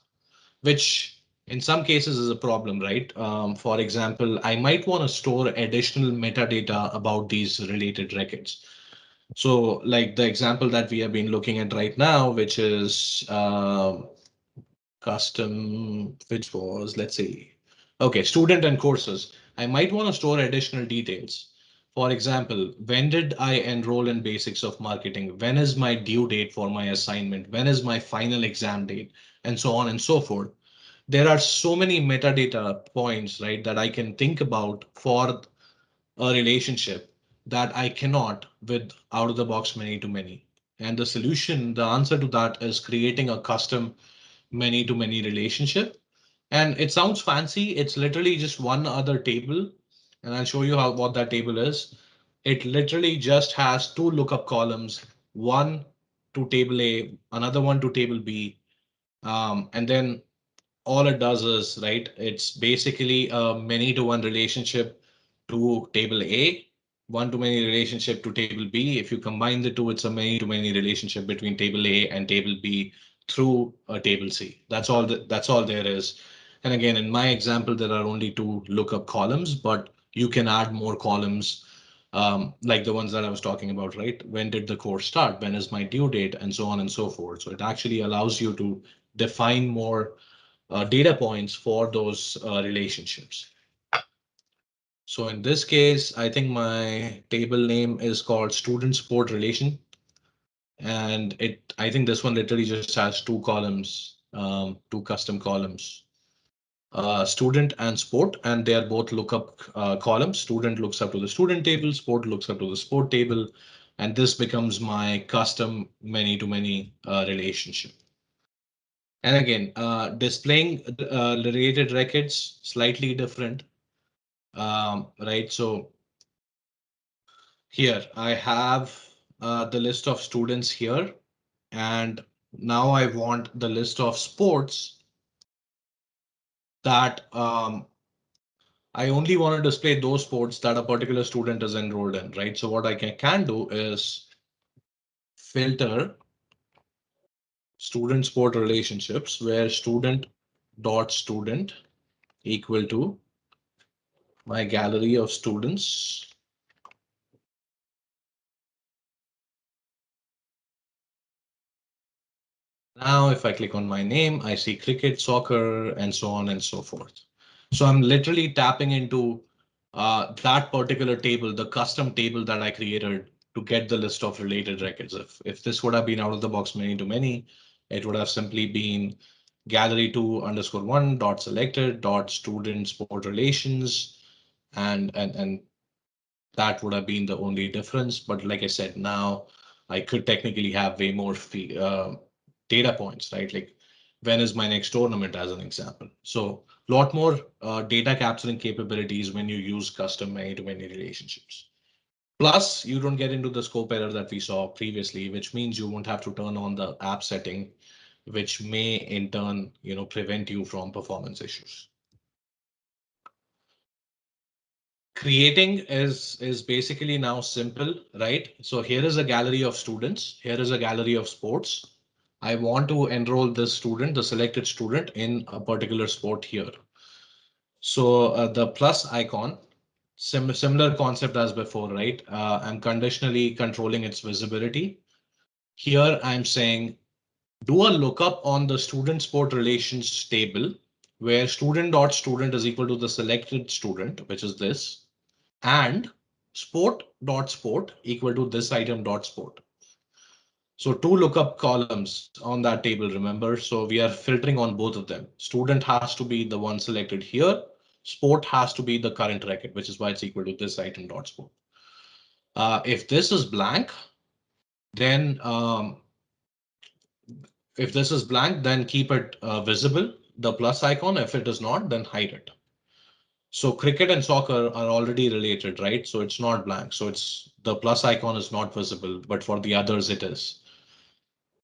which in some cases is a problem, right? For example, I might want to store additional metadata about these related records. So like the example that we have been looking at right now, which is custom, which was, let's see, okay, student and courses. I might want to store additional details. For example, when did I enroll in basics of marketing? When is my due date for my assignment? When is my final exam date? And so on and so forth. There are so many metadata points, right, that I can think about for a relationship that I cannot with out of the box many to many. And the solution, the answer to that is creating a custom many to many relationship. And it sounds fancy. It's literally just one other table. And I'll show you how what that table is. It literally just has two lookup columns, one to table A, another one to table B. And then all it does is, right, it's basically a many to one relationship to table A, one to many relationship to table B. If you combine the two, it's a many to many relationship between table A and table B through a table C. That's all there is. And again, in my example, there are only two lookup columns, but you can add more columns like the ones that I was talking about, right? When did the course start? When is my due date? And so on and so forth. So it actually allows you to define more data points for those relationships. So in this case, I think my table name is called student sport relation. And I think this one literally just has two columns, two custom columns, student and sport, and they are both lookup columns. Student looks up to the student table, sport looks up to the sport table, and this becomes my custom many to many relationship. And again, displaying related records slightly different, right? So here I have the list of students here, and now I want the list of sports that I only want to display those sports that a particular student is enrolled in, right? So what I can do is filter student sport relationships where student dot student equal to my gallery of students. Now, if I click on my name, I see cricket, soccer, and so on and so forth. So I'm literally tapping into that particular table, the custom table that I created to get the list of related records. If this would have been out of the box many to many, it would have simply been gallery 2 underscore 1 dot selected dot student sport relations, and that would have been the only difference. But like I said, now I could technically have way more data points, right? Like when is my next tournament as an example. So a lot more data capturing capabilities when you use custom many-to-many relationships. Plus, you don't get into the scope error that we saw previously, which means you won't have to turn on the app setting, which may in turn, prevent you from performance issues. Creating is basically now simple, right? So here is a gallery of students. Here is a gallery of sports. I want to enroll this student, the selected student, in a particular sport here. So the plus icon, similar concept as before, right? I'm conditionally controlling its visibility. Here I'm saying do a lookup on the student sport relations table where student.student is equal to the selected student, which is this, and sport.sport equal to this item.sport. So two lookup columns on that table, remember? So we are filtering on both of them. Student has to be the one selected here, sport has to be the current record, which is why it's equal to this item dot sport. If this is blank, then if this is blank, then keep it visible, the plus icon. If it is not, then hide it. So cricket and soccer are already related, right? So it's not blank. So it's the plus icon is not visible, but for the others it is.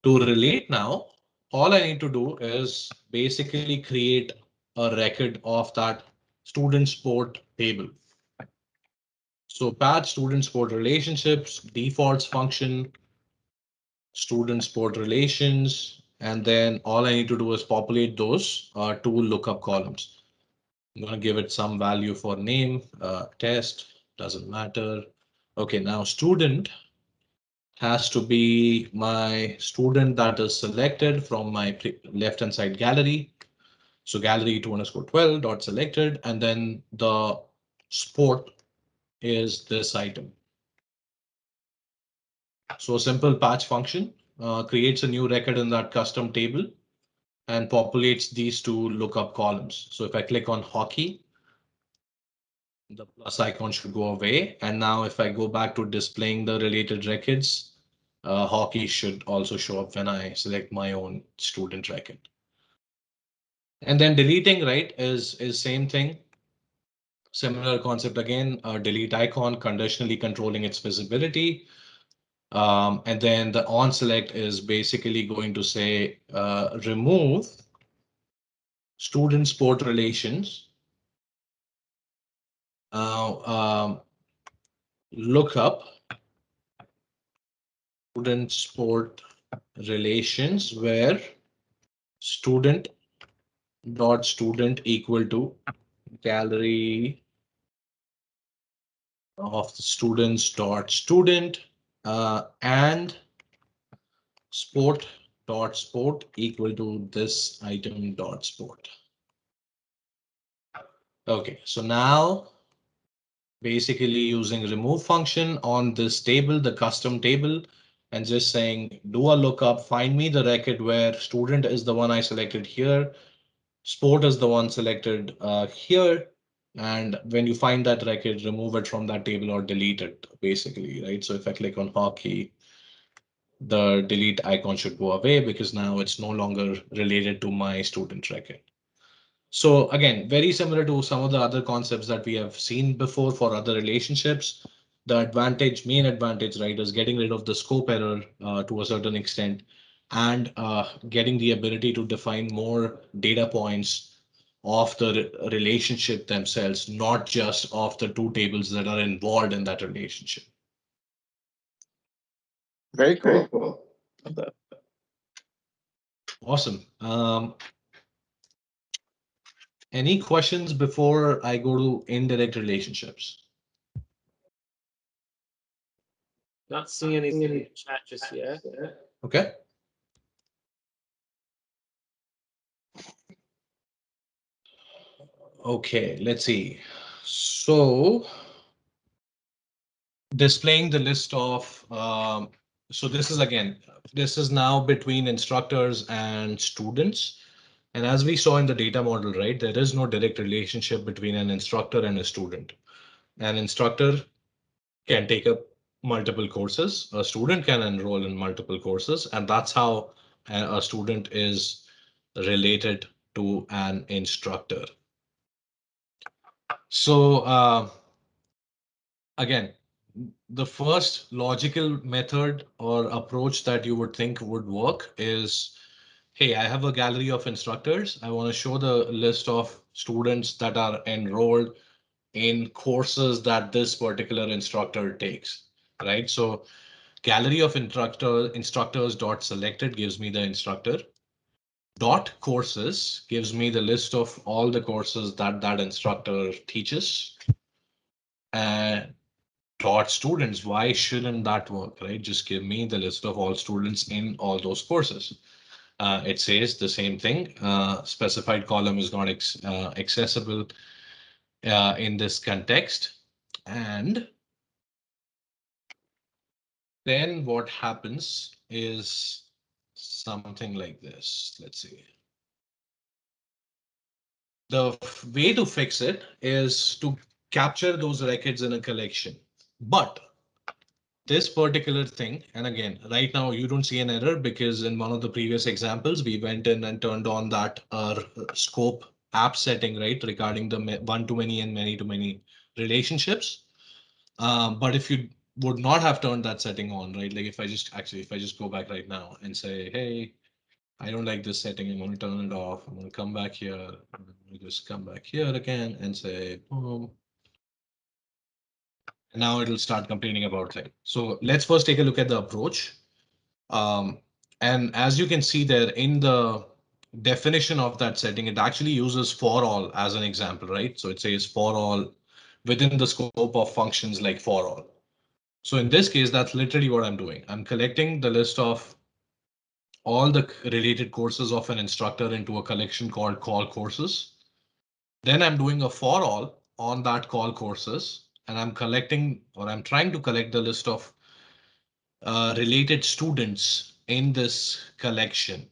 To relate now, all I need to do is basically create a record of that student sport table. So patch student sport relationships, defaults function, student sport relations, and then all I need to do is populate those two lookup columns. I'm going to give it some value for name, test, doesn't matter. OK, now student has to be my student that is selected from my left hand side gallery. So gallery 2_12 dot selected, and then the sport is this item. So a simple patch function creates a new record in that custom table and populates these two lookup columns. So if I click on hockey, the plus icon should go away. And now if I go back to displaying the related records, hockey should also show up when I select my own student record. And then deleting, right, is same thing. Similar concept again, delete icon conditionally controlling its visibility. And then the on select is basically going to say remove student sport relations. Look up student sport relations where student dot student equal to gallery of the students dot student and sport dot sport equal to this item dot sport. OK, so now basically using remove function on this table, the custom table, and just saying do a lookup, find me the record where student is the one I selected here, sport is the one selected here. And when you find that record, remove it from that table or delete it basically, right? So if I click on hockey, the delete icon should go away because now it's no longer related to my student record. So again, very similar to some of the other concepts that we have seen before for other relationships. The main advantage, right, is getting rid of the scope error to a certain extent and getting the ability to define more data points of the relationship themselves, not just of the two tables that are involved in that relationship. Very cool. Awesome. Any questions before I go to indirect relationships? Not seeing anything in the chat just yet. OK. OK, let's see. So displaying the list of, so this is now between instructors and students. And as we saw in the data model, right, there is no direct relationship between an instructor and a student. An instructor can take up multiple courses. A student can enroll in multiple courses, and that's how a student is related to an instructor. So again, the first logical method or approach that you would think would work is, hey, I have a gallery of instructors. I want to show the list of students that are enrolled in courses that this particular instructor takes, right? So gallery of instructors dot selected gives me the instructor. Dot courses gives me the list of all the courses that that instructor teaches. And dot students, why shouldn't that work, right? Just give me the list of all students in all those courses. It says the same thing. Specified column is not accessible in this context. And then what happens is something like this. Let's see. The way to fix it is to capture those records in a collection. But this particular thing, and again, right now you don't see an error because in one of the previous examples, we went in and turned on that scope app setting, right, regarding the one-to-many and many-to-many relationships. But if you would not have turned that setting on, right, like if I just go back right now and say, hey, I don't like this setting, I'm going to turn it off. I'm going to come back here. I'm going to just come back here again and say, boom. And now it'll start complaining about things. So let's first take a look at the approach. Um, and as you can see there in the definition of that setting, it actually uses for all as an example, right? So it says for all within the scope of functions like for all. So in this case, that's literally what I'm doing. I'm collecting the list of all the related courses of an instructor into a collection called call courses. Then I'm doing a for all on that call courses, and I'm collecting, or I'm trying to collect the list of related students in this collection.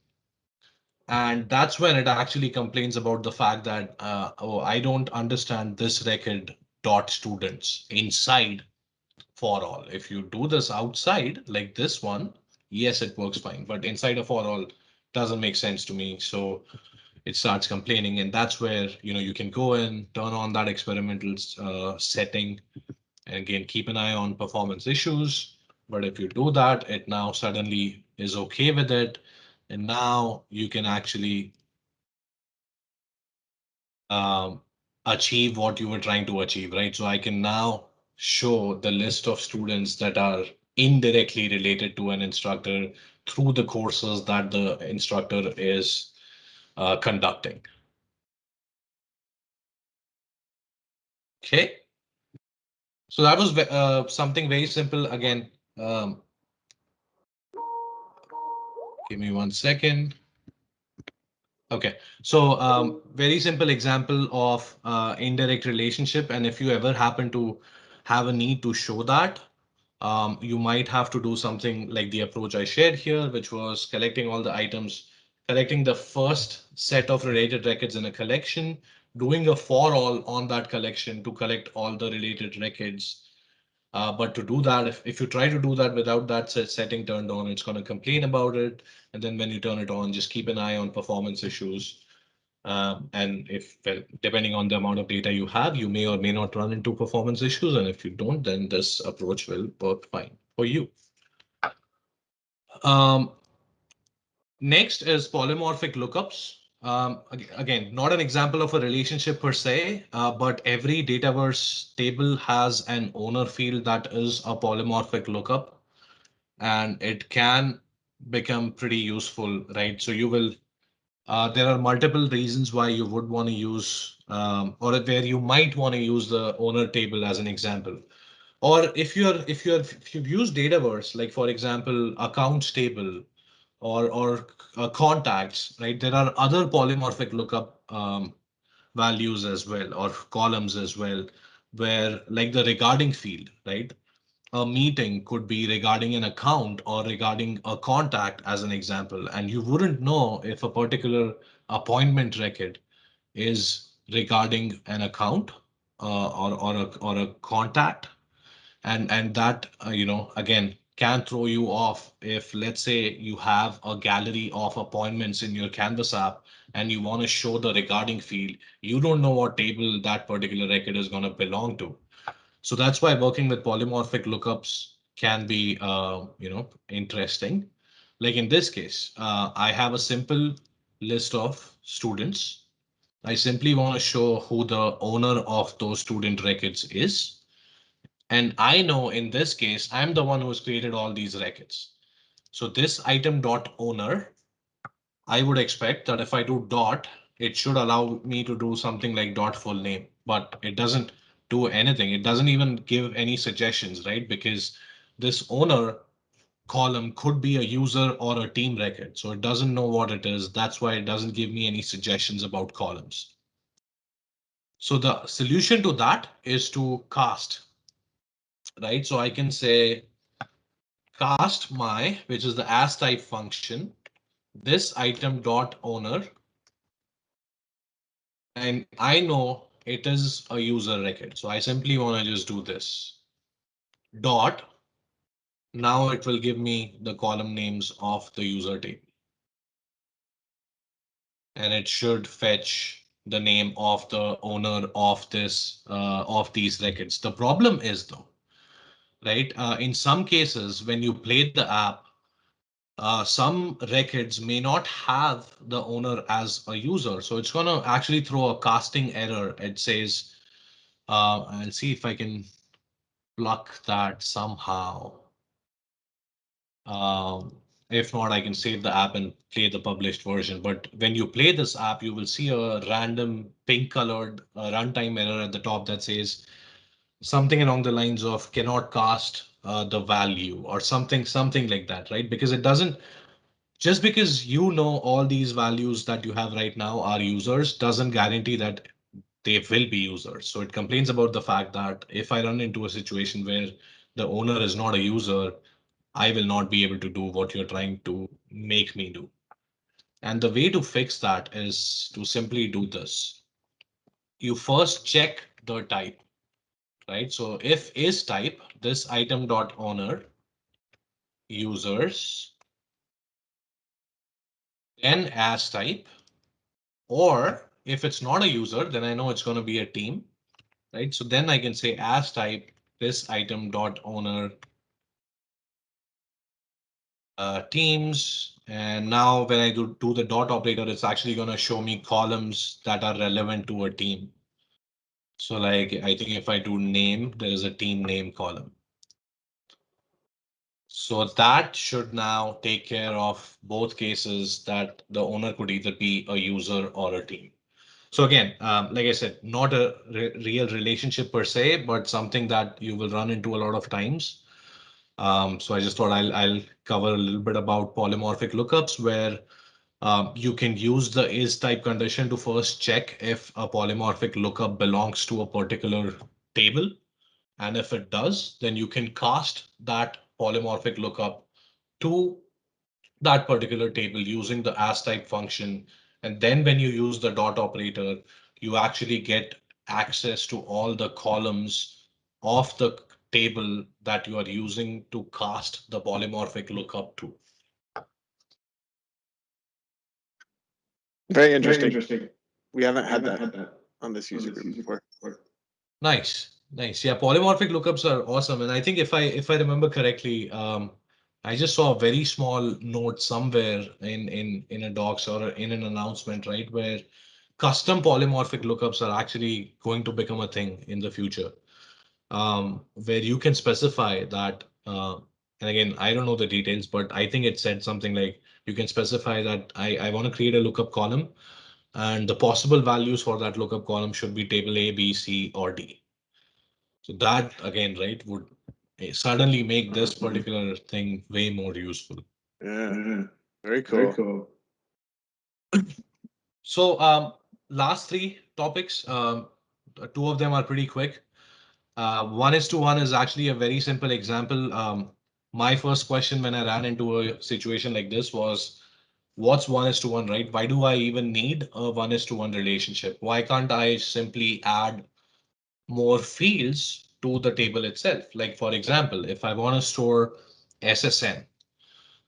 And that's when it actually complains about the fact that, oh, I don't understand this record dot students inside for all. If you do this outside like this one, yes, it works fine, but inside of for all doesn't make sense to me. So it starts complaining, and that's where you can go in, turn on that experimental setting, and again keep an eye on performance issues. But if you do that, it now suddenly is okay with it, and now you can actually um, achieve what you were trying to achieve, right? So I can now show the list of students that are indirectly related to an instructor through the courses that the instructor is conducting. Okay. So that was something very simple. Again, give me 1 second. Okay, so very simple example of indirect relationship. And if you ever happen to have a need to show that, you might have to do something like the approach I shared here, which was collecting all the items, collecting the first set of related records in a collection, doing a for all on that collection to collect all the related records. But to do that, if you try to do that without that setting turned on, it's going to complain about it. And then when you turn it on, just keep an eye on performance issues. And if, well, depending on the amount of data you have, you may or may not run into performance issues. And if you don't, then this approach will work fine for you. Um, Next is polymorphic lookups. Again, not an example of a relationship per se, but every Dataverse table has an owner field that is a polymorphic lookup, and it can become pretty useful, right? So you will, there are multiple reasons why you would want to use, or where you might want to use the owner table as an example. Or if you've used Dataverse, like for example, accounts table or contacts, right? There are other polymorphic lookup values as well, or columns as well, where like the regarding field, right? A meeting could be regarding an account or regarding a contact as an example, and you wouldn't know if a particular appointment record is regarding an account or a contact, and that again can throw you off if, let's say, you have a gallery of appointments in your Canvas app and you want to show the regarding field. You don't know what table that particular record is going to belong to. So that's why working with polymorphic lookups can be interesting. Like in this case, I have a simple list of students. I simply want to show who the owner of those student records is. And I know in this case, I'm the one who has created all these records. So this item dot owner, I would expect that if I do dot, it should allow me to do something like dot full name, but it doesn't do anything. It doesn't even give any suggestions, right? Because this owner column could be a user or a team record. So it doesn't know what it is. That's why it doesn't give me any suggestions about columns. So the solution to that is to cast, right? So I can say cast my, which is the as type function, this item dot owner And I know it is a user record. So I simply want to just do this dot. Now it will give me the column names of the user table. And it should fetch the name of the owner of this of these records. The problem is though, right? In some cases, when you play the app, some records may not have the owner as a user. So it's going to actually throw a casting error. It says, I'll see if I can pluck that somehow. Um, if not, I can save the app and play the published version. But when you play this app, you will see a random pink colored runtime error at the top that says something along the lines of cannot cast the value or something like that, right? Because it doesn't, just because you know all these values that you have right now are users doesn't guarantee that they will be users. So it complains about the fact that if I run into a situation where the owner is not a user, I will not be able to do what you're trying to make me do. And the way to fix that is to simply do this. You first check the type, right? So if is type this item dot owner users, then as type, or if it's not a user, then I know it's going to be a team, right? So then I can say as type this item dot owner teams. And now when I do the dot operator, it's actually going to show me columns that are relevant to a team. So like, I think if I do name, there is a team name column. So that should now take care of both cases that the owner could either be a user or a team. So again, like I said, not a real relationship per se, but something that you will run into a lot of times. So I just thought I'll cover a little bit about polymorphic lookups, where you can use the is type condition to first check if a polymorphic lookup belongs to a particular table. And if it does, then you can cast that polymorphic lookup to that particular table using the as type function. And then when you use the dot operator, you actually get access to all the columns of the table that you are using to cast the polymorphic lookup to. Very interesting. We haven't had that on this user group before. Nice, nice. Yeah, polymorphic lookups are awesome. And I think if I remember correctly, I just saw a very small note somewhere in a docs or in an announcement, right, where custom polymorphic lookups are actually going to become a thing in the future, where you can specify that. And again, I don't know the details, but I think it said something like you can specify that I want to create a lookup column, and the possible values for that lookup column should be table A, B, C, or D. So that again, right, would suddenly make this particular thing way more useful. Yeah, very cool. So last three topics, two of them are pretty quick. 1:1 is actually a very simple example. My first question when I ran into a situation like this was, what's 1:1, right? Why do I even need a 1:1 relationship? Why can't I simply add more fields to the table itself? Like, for example, if I want to store SSN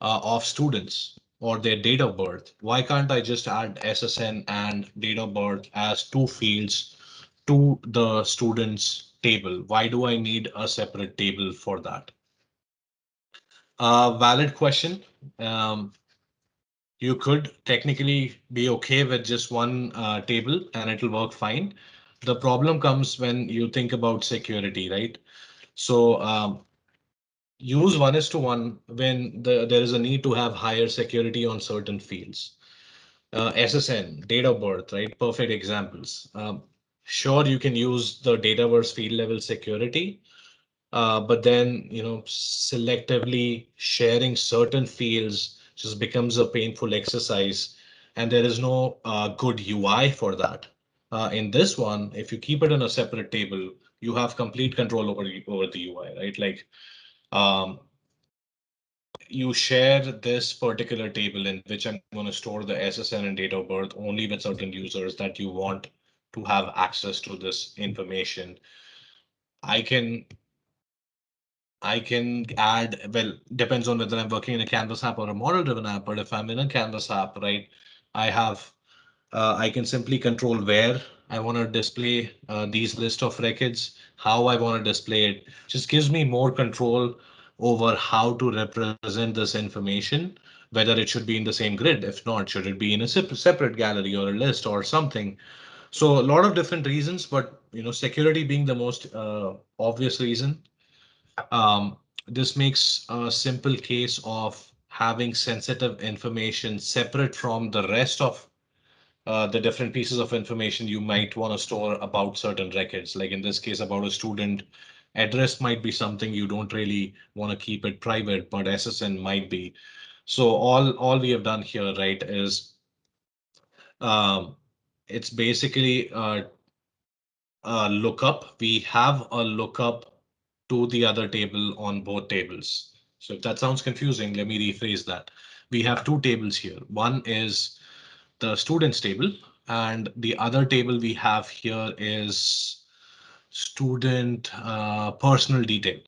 of students or their date of birth, why can't I just add SSN and date of birth as two fields to the students table? Why do I need a separate table for that? Valid question. Um, you could technically be okay with just one table and it'll work fine. The problem comes when you think about security, right? So use 1:1 when there is a need to have higher security on certain fields. SSN, date of birth, right? Perfect examples. Sure, you can use the Dataverse field level security, but then, selectively sharing certain fields just becomes a painful exercise, and there is no good UI for that. In this one, if you keep it in a separate table, you have complete control over the UI, right? Like, um, you share this particular table in which I'm going to store the SSN and date of birth only with certain users that you want to have access to this information. I can add, well, depends on whether I'm working in a Canvas app or a model driven app, but if I'm in a Canvas app, right, I can simply control where I want to display these list of records, how I want to display it. Just gives me more control over how to represent this information, whether it should be in the same grid. If not, should it be in a separate gallery or a list or something? So a lot of different reasons, but security being the most obvious reason. This makes a simple case of having sensitive information separate from the rest of the different pieces of information you might want to store about certain records. Like in this case, about a student, address might be something you don't really want to keep it private, but SSN might be. So all we have done here, right, is um, it's basically a lookup. We have a lookup to the other table on both tables. So if that sounds confusing, let me rephrase that. We have two tables here. One is the students table, and the other table we have here is student personal detail.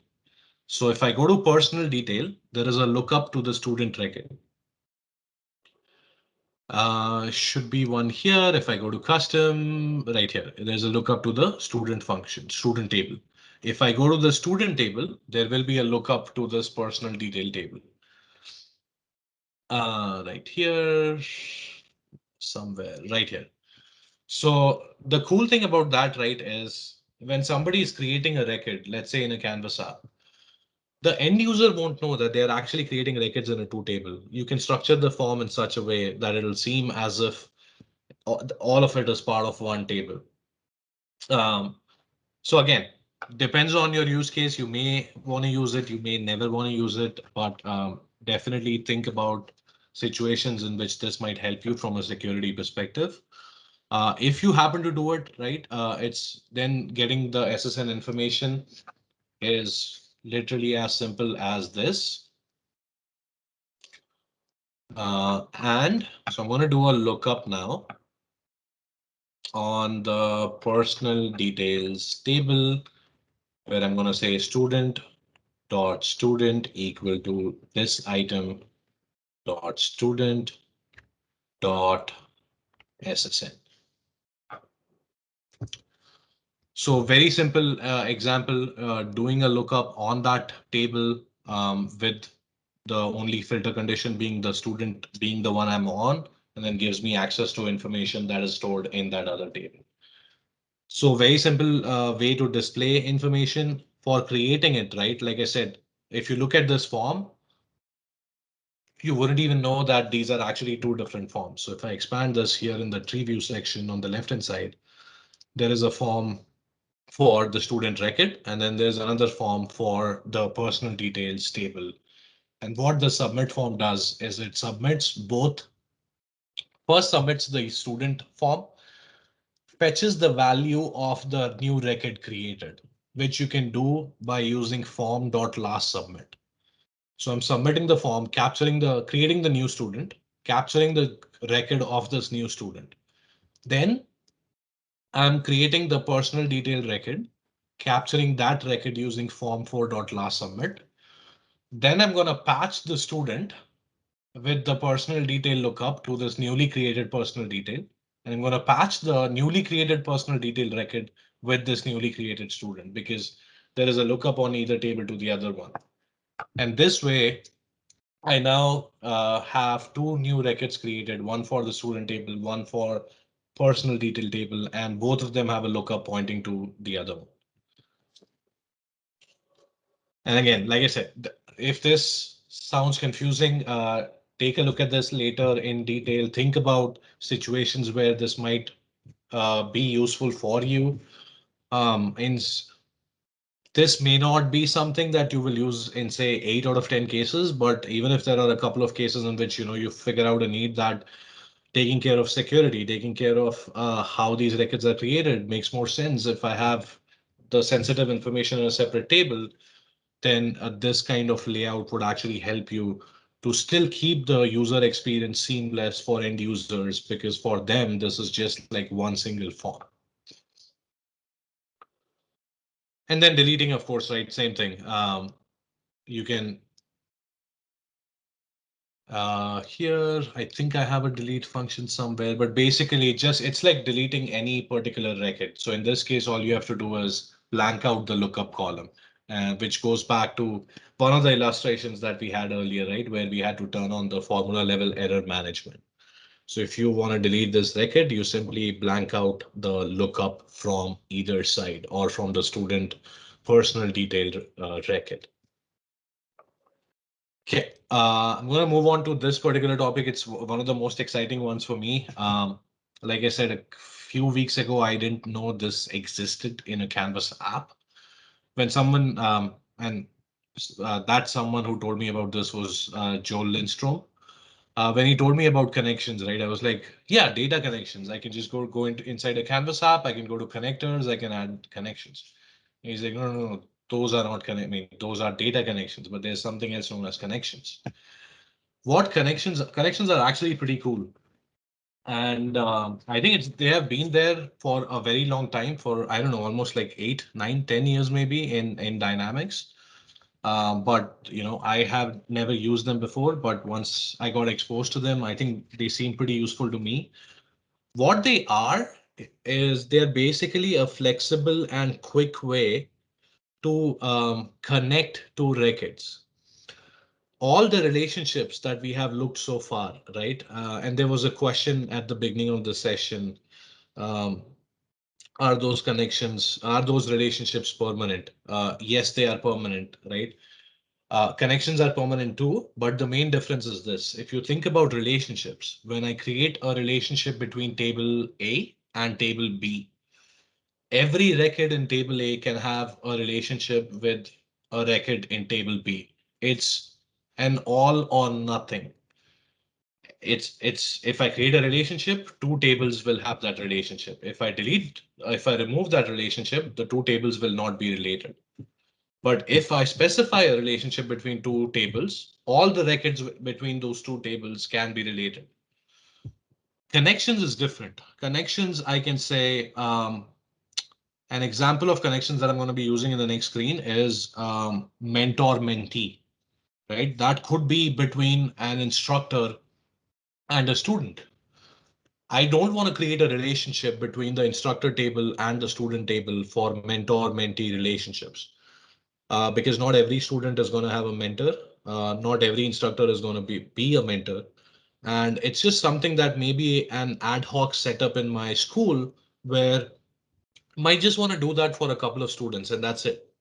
So if I go to personal detail, there is a lookup to the student record. Should be one here. If I go to custom right here, there's a lookup to the student function, student table. If I go to the student table, there will be a lookup to this personal detail table. Right here, somewhere right here. So the cool thing about that, right, is when somebody is creating a record, let's say in a Canvas app, the end user won't know that they're actually creating records in a two table. You can structure the form in such a way that it'll seem as if all of it is part of one table. So again, depends on your use case. You may want to use it, you may never want to use it, but definitely think about situations in which this might help you from a security perspective. If you happen to do it right, it's then getting the SSN information is literally as simple as this. And so I'm going to do a lookup now on the personal details table, where I'm going to say student dot student equal to this item dot student dot SSN. So very simple example, doing a lookup on that table with the only filter condition being the student being the one I'm on, and then gives me access to information that is stored in that other table. So very simple way to display information for creating it, right? Like I said, if you look at this form, you wouldn't even know that these are actually two different forms. So if I expand this here in the tree view section on the left hand side, there is a form for the student record, and then there's another form for the personal details table. And what the submit form does is it submits both. First submits the student form, fetches the value of the new record created, which you can do by using form.lastSubmit. So I'm submitting the form, creating the new student, capturing the record of this new student. Then I'm creating the personal detail record, capturing that record using form4.lastSubmit. Then I'm going to patch the student with the personal detail lookup to this newly created personal detail. And I'm going to patch the newly created personal detail record with this newly created student, because there is a lookup on either table to the other one. And this way, I now have two new records created, one for the student table, one for personal detail table, and both of them have a lookup pointing to the other one. And again, like I said, if this sounds confusing, take a look at this later in detail. Think about situations where this might be useful for you. This may not be something that you will use in, say, 8 out of 10 cases, but even if there are a couple of cases in which you figure out a need that taking care of security, taking care of how these records are created makes more sense. If I have the sensitive information in a separate table, then this kind of layout would actually help you to still keep the user experience seamless for end users, because for them, this is just like one single form. And then deleting, of course, right? Same thing. You can here, I think I have a delete function somewhere, but basically it's like deleting any particular record. So in this case, all you have to do is blank out the lookup column, which goes back to one of the illustrations that we had earlier, right? Where we had to turn on the formula level error management. So if you want to delete this record, you simply blank out the lookup from either side or from the student personal detailed record. Okay, I'm going to move on to this particular topic. It's one of the most exciting ones for me. Like I said, a few weeks ago, I didn't know this existed in a Canvas app. When someone, and that someone who told me about this was Joel Lindstrom. When he told me about connections, right, I was like, yeah, data connections. I can just go into inside a Canvas app. I can go to connectors. I can add connections. And he's like, no. Those are not connect. I mean, those are data connections, but there's something else known as connections. What connections are actually pretty cool. And I think they have been there for a very long time, for I don't know, almost like 8, 9, 10 years maybe in Dynamics. But I have never used them before, but once I got exposed to them, I think they seem pretty useful to me. What they are is they're basically a flexible and quick way to connect to records. All the relationships that we have looked so far, right? And there was a question at the beginning of the session. Um, are those connections, are those relationships permanent? Yes, they are permanent, right? Connections are permanent too, but the main difference is this. If you think about relationships, when I create a relationship between table A and table B, every record in table A can have a relationship with a record in table B. It's an all or nothing. It's if I create a relationship, two tables will have that relationship. If I remove that relationship, the two tables will not be related. But if I specify a relationship between two tables, all the records between those two tables can be related. Connections is different. Connections, I can say, an example of connections that I'm going to be using in the next screen is mentor-mentee, right? That could be between an instructor and a student. I don't want to create a relationship between the instructor table and the student table for mentor-mentee relationships, because not every student is going to have a mentor. Not every instructor is going to be a mentor. And it's just something that maybe an ad hoc setup in my school where might just want to do that for a couple of students and that's it.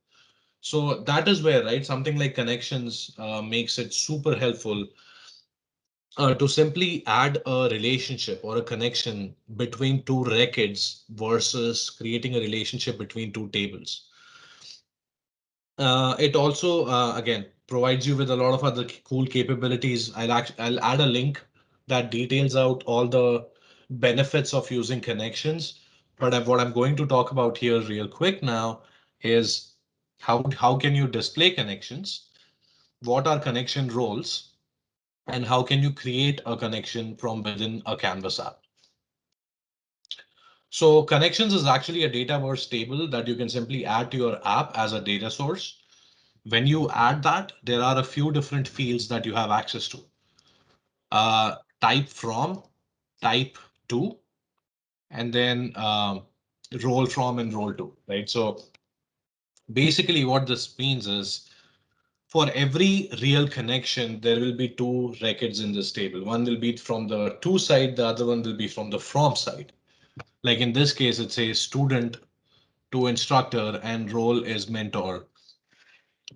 So that is where, right, something like connections makes it super helpful to simply add a relationship or a connection between two records versus creating a relationship between two tables. It also, again, provides you with a lot of other cool capabilities. I'll add a link that details out all the benefits of using connections. But what I'm going to talk about here real quick now is how can you display connections? What are connection roles? And how can you create a connection from within a Canvas app? So connections is actually a Dataverse table that you can simply add to your app as a data source. When you add that, there are a few different fields that you have access to. Type from, type to, and then role from and role to, right? So basically what this means is for every real connection, there will be two records in this table. One will be from the to side, the other one will be from the from side. Like in this case, it says student to instructor and role is mentor.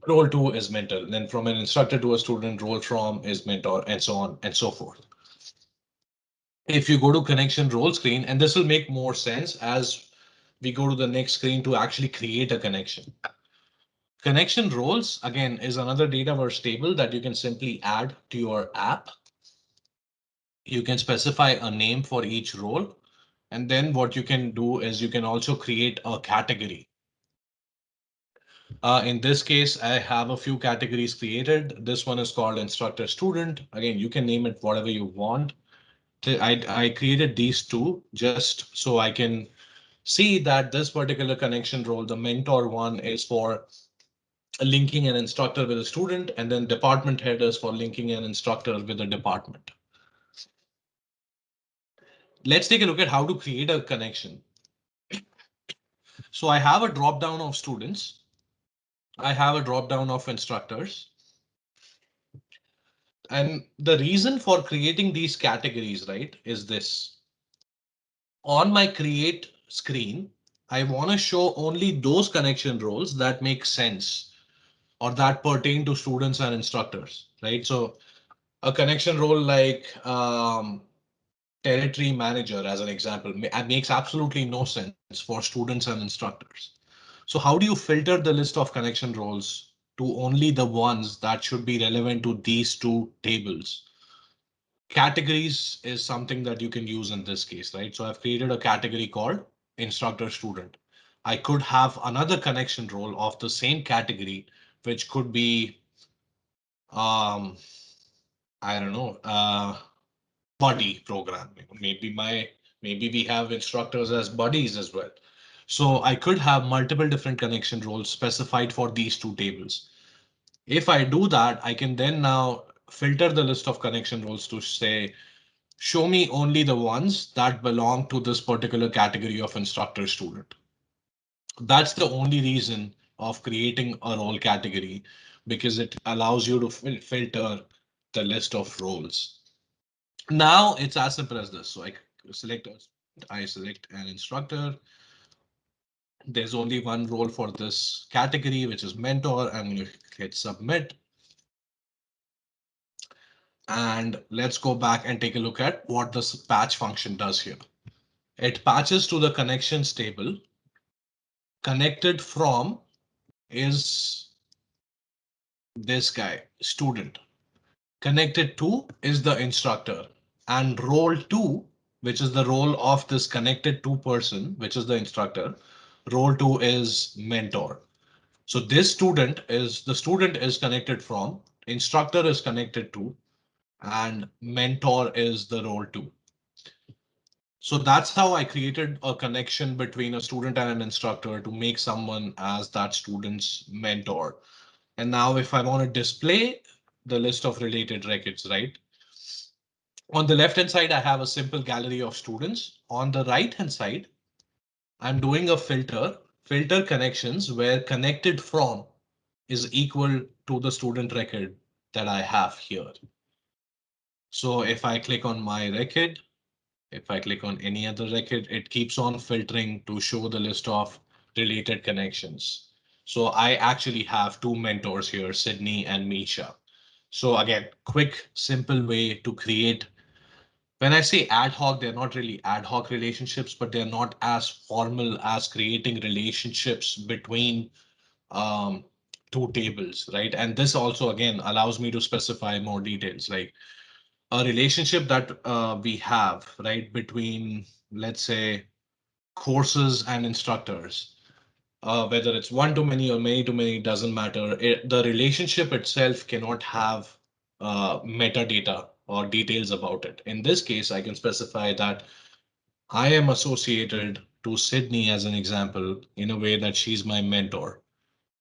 Role 2 is mentor. Then from an instructor to a student, role from is mentor, and so on and so forth. If you go to connection role screen, and this will make more sense as we go to the next screen to actually create a connection. Connection roles, again, is another Dataverse table that you can simply add to your app. You can specify a name for each role. And then what you can do is you can also create a category. In this case, I have a few categories created. This one is called instructor student. Again, you can name it whatever you want. I created these two just so I can see that this particular connection role, the mentor one, is for linking an instructor with a student, and then department head is for linking an instructor with a department. Let's take a look at how to create a connection. So I have a drop down of students. I have a drop down of instructors. And the reason for creating these categories, right, is this. On my create screen, I want to show only those connection roles that make sense or that pertain to students and instructors, right? So a connection role like territory manager, as an example, makes absolutely no sense for students and instructors. So how do you filter the list of connection roles to only the ones that should be relevant to these two tables? Categories is something that you can use in this case, right? So I've created a category called instructor student. I could have another connection role of the same category, which could be, I don't know, buddy programming. Maybe we have instructors as buddies as well. So I could have multiple different connection roles specified for these two tables. If I do that, I can then now filter the list of connection roles to say, show me only the ones that belong to this particular category of instructor student. That's the only reason of creating a role category, because it allows you to filter the list of roles. Now it's as simple as this. So I select an instructor. There's only one role for this category, which is mentor. I'm going to hit submit. And let's go back and take a look at what this patch function does here. It patches to the connections table. Connected from is this guy, student. Connected to is the instructor, and role 2, which is the role of this connected to person, which is the instructor. Role 2 is mentor. So this student is the student is connected from, instructor is connected to, and mentor is the role 2. So that's how I created a connection between a student and an instructor to make someone as that student's mentor. And now if I want to display the list of related records, right? On the left hand side, I have a simple gallery of students. On the right hand side, I'm doing a filter connections where connected from is equal to the student record that I have here. So if I click on my record, if I click on any other record, it keeps on filtering to show the list of related connections. So I actually have two mentors here, Sydney and Misha. So again, quick, simple way to create. When I say ad hoc, they're not really ad hoc relationships, but they're not as formal as creating relationships between um, two tables, right? And this also, again, allows me to specify more details, like a relationship that we have, right, between, let's say, courses and instructors, whether it's one to many or many to many, doesn't matter. The relationship itself cannot have metadata or details about it. In this case, I can specify that I am associated to Sydney as an example in a way that she's my mentor.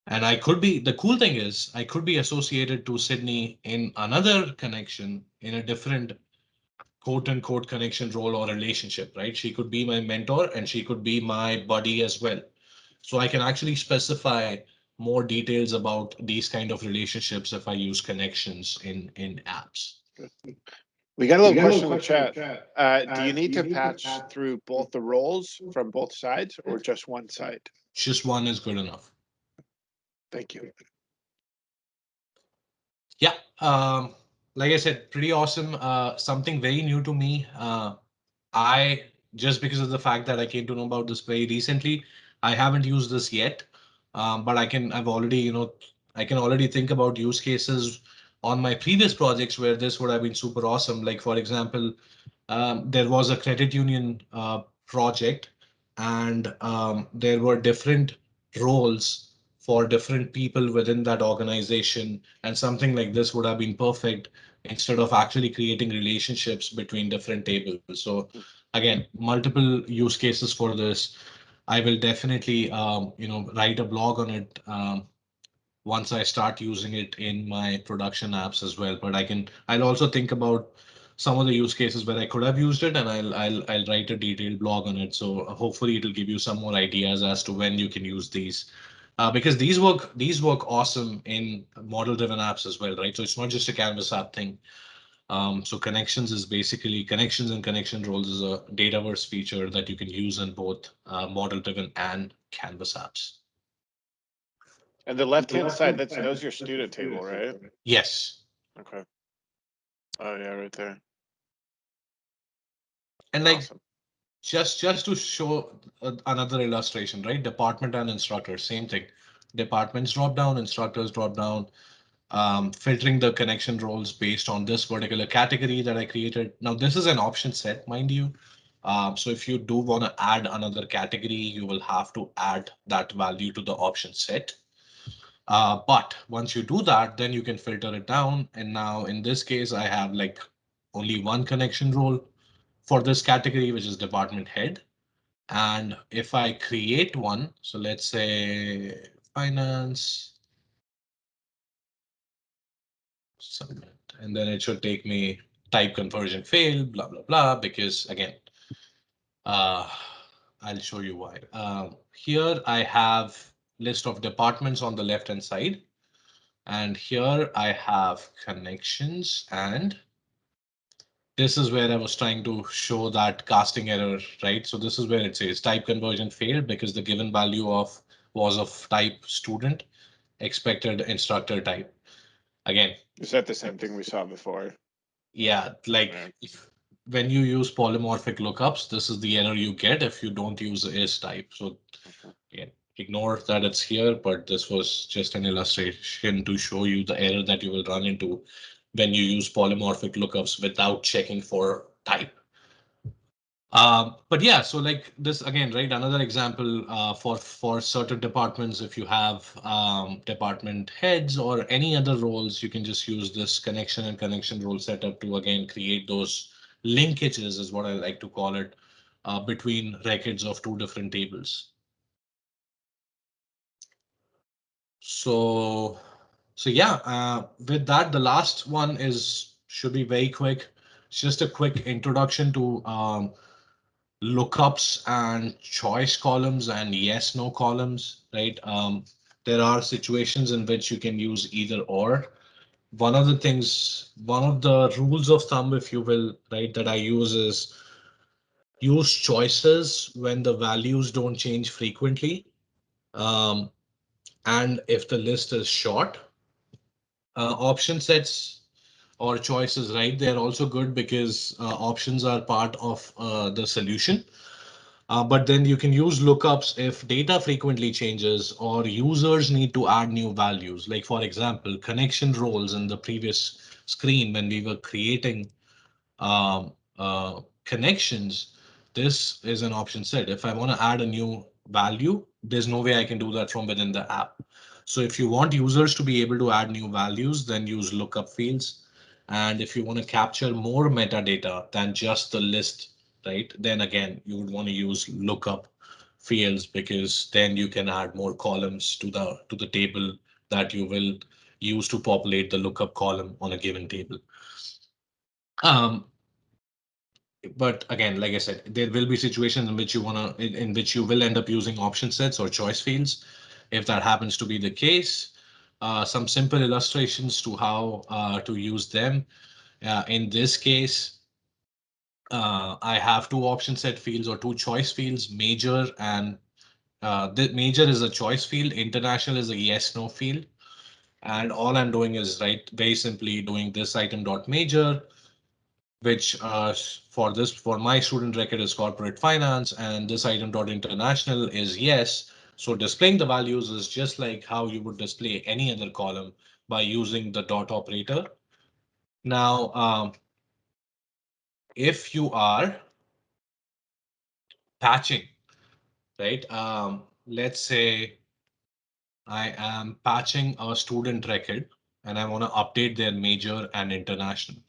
And I could be, the cool thing is I could be associated to Sydney in another connection in a different quote unquote connection role or relationship, right? She could be my mentor and she could be my buddy as well. So I can actually specify more details about these kind of relationships if I use connections in apps. We got a little question in the chat. Do you need to patch through both the roles from both sides or just one side? Just one is good enough. Thank you. Yeah, like I said, pretty awesome. Something very new to me. I just because of the fact that I came to know about this very recently, I haven't used this yet. But I've already, I can already think about use cases on my previous projects where this would have been super awesome. Like, for example, there was a credit union project, and there were different roles for different people within that organization. And something like this would have been perfect instead of actually creating relationships between different tables. So again, multiple use cases for this. I will definitely, write a blog on it once I start using it in my production apps as well. But I'll also think about some of the use cases where I could have used it, and I'll write a detailed blog on it. So hopefully it'll give you some more ideas as to when you can use these. Because these work awesome in model-driven apps as well, right? So it's not just a Canvas app thing. So connections is basically connections and connection roles is a Dataverse feature that you can use in both model-driven and Canvas apps. And the left-hand side, those your student table, right? Yes. Okay. Oh yeah, right there. And like Awesome. just to show another illustration, right? Department and instructor, same thing. Departments drop down, instructors drop down, filtering the connection roles based on this particular category that I created. Now, this is an option set, mind you. So if you do want to add another category, you will have to add that value to the option set. But once you do that, then you can filter it down. And now in this case, I have like only one connection role for this category, which is department head. And if I create one, so let's say finance, submit, and then it should take me type conversion failed, blah, blah, blah, because again, I'll show you why. Here I have list of departments on the left hand side. And here I have connections, and this is where I was trying to show that casting error, right? So this is where it says type conversion failed because the given value of was of type student, expected instructor type. Again, Is that the same thing we saw before? yeah, like Right. when you use polymorphic lookups, this is the error you get if you don't use is type. So again, ignore that it's here, but this was just an illustration to show you the error that you will run into when you use polymorphic lookups without checking for type. But yeah, so like this again, right? Another example for certain departments, if you have department heads or any other roles, you can just use this connection and connection role setup to again create those linkages, is what I like to call it, between records of two different tables. So, so yeah, with that, the last one should be very quick. It's just a quick introduction to lookups and choice columns and yes, no columns, right? There are situations in which you can use either or. One of the rules of thumb, if you will, right, that I use is use choices when the values don't change frequently. Um, and if the list is short, option sets or choices, right? They're also good because options are part of the solution. But then you can use lookups if data frequently changes or users need to add new values. Like for example, connection roles in the previous screen when we were creating connections, this is an option set. If I want to add a new value, there's no way I can do that from within the app. So if you want users to be able to add new values, then use lookup fields. And if you want to capture more metadata than just the list, right, then again, you would want to use lookup fields because then you can add more columns to the table that you will use to populate the lookup column on a given table. Um, but again, like I said, there will be situations in which in which you will end up using option sets or choice fields. If that happens to be the case, some simple illustrations to how to use them. In this case, I have two option set fields or two choice fields, major and the major is a choice field, international is a yes no field. And all I'm doing is very simply doing this item dot major, which for my student record is corporate finance, and this item dot international is yes. So displaying the values is just like how you would display any other column by using the dot operator. Now, if you are patching, right? Let's say I am patching a student record and I want to update their major and international.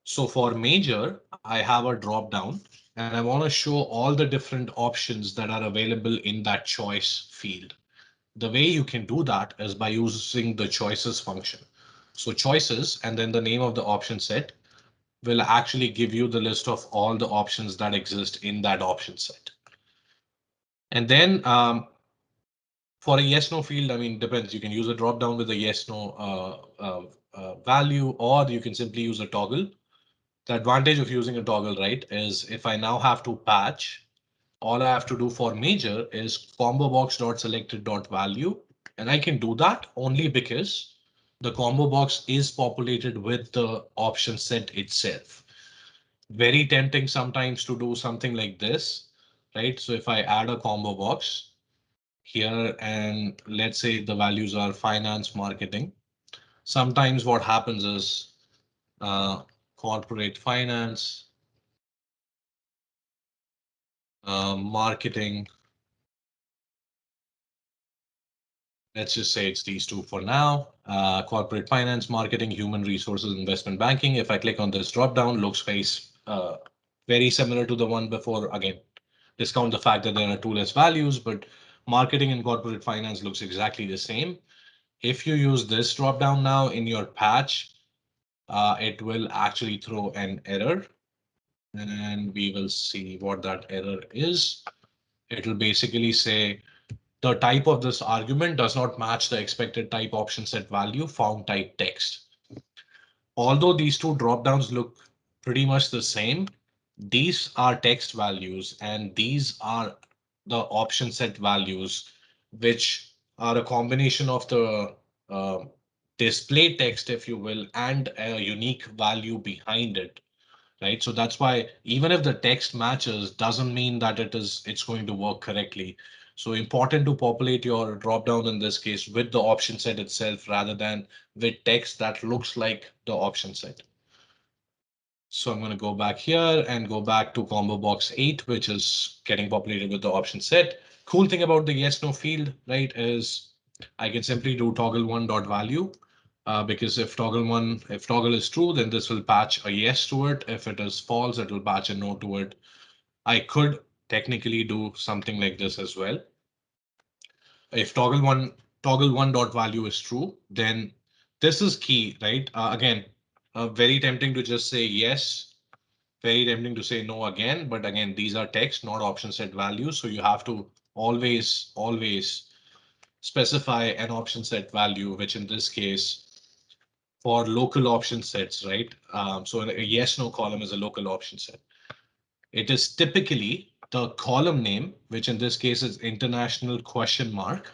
So for major, I have a drop down and I want to show all the different options that are available in that choice field. The way you can do that is by using the choices function. So choices and then the name of the option set will actually give you the list of all the options that exist in that option set. And then for a yes no field, I mean, depends. You can use a drop down with a yes no value, or you can simply use a toggle. The advantage of using a toggle, right, is if I now have to patch, all I have to do for major is combo box dot selected dot value, and I can do that only because the combo box is populated with the option set itself. Very tempting sometimes to do something like this, right? So if I add a combo box here and let's say the values are finance, marketing, sometimes what happens is corporate finance, marketing. Let's just say it's these two for now. Corporate finance, marketing, human resources, investment banking. If I click on this drop down, looks very similar to the one before. Again, discount the fact that there are two less values, but marketing and corporate finance looks exactly the same. If you use this drop down now in your patch, it will actually throw an error. And we will see what that error is. It will basically say the type of this argument does not match the expected type option set value found type text. Although these two dropdowns look pretty much the same, these are text values and these are the option set values, which are a combination of the uh, display text, if you will, and a unique value behind it. Right. So that's why even if the text matches doesn't mean that it's going to work correctly. So important to populate your drop down in this case with the option set itself rather than with text that looks like the option set. So I'm going to go back here and go back to combo box 8, which is getting populated with the option set. Cool thing about the yes no field, right, is I can simply do toggle one dot value. Because if toggle is true, then this will patch a yes to it. If it is false, it will patch a no to it. I could technically do something like this as well. If toggle one dot value is true, then this is key, right? Again, very tempting to just say yes, very tempting to say no again, but again, these are text, not option set values. So you have to always specify an option set value, which in this case for local option sets, right? So a yes, no column is a local option set. It is typically the column name, which in this case is international question mark.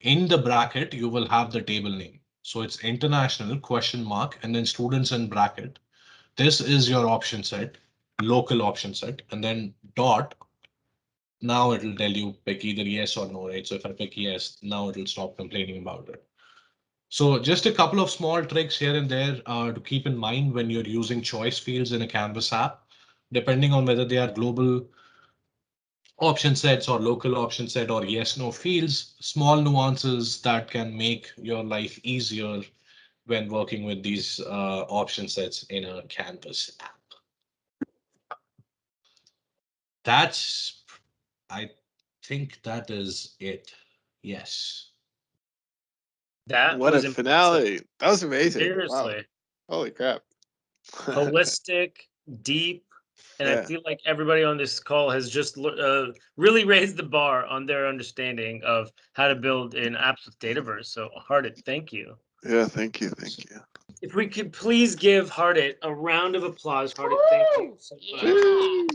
In the bracket, you will have the table name. So it's international question mark and then students in bracket. This is your option set, local option set, and then dot. Now it will tell you pick either yes or no, right? So if I pick yes, now it will stop complaining about it. So just a couple of small tricks here and there to keep in mind when you're using choice fields in a Canvas app, depending on whether they are global option sets or local option set or yes, no fields, small nuances that can make your life easier when working with these option sets in a Canvas app. That's, I think that is it. Yes. That What was a impressive. finale. That was amazing. Wow. Seriously. Holy crap. Holistic, deep, and I Yeah. feel like everybody on this call has just really raised the bar on their understanding of how to build in apps with Dataverse. So, Hardit, thank you. Yeah, thank you. Thank you. If we could please give Hardit a round of applause. Hardit, thank you so much. Woo!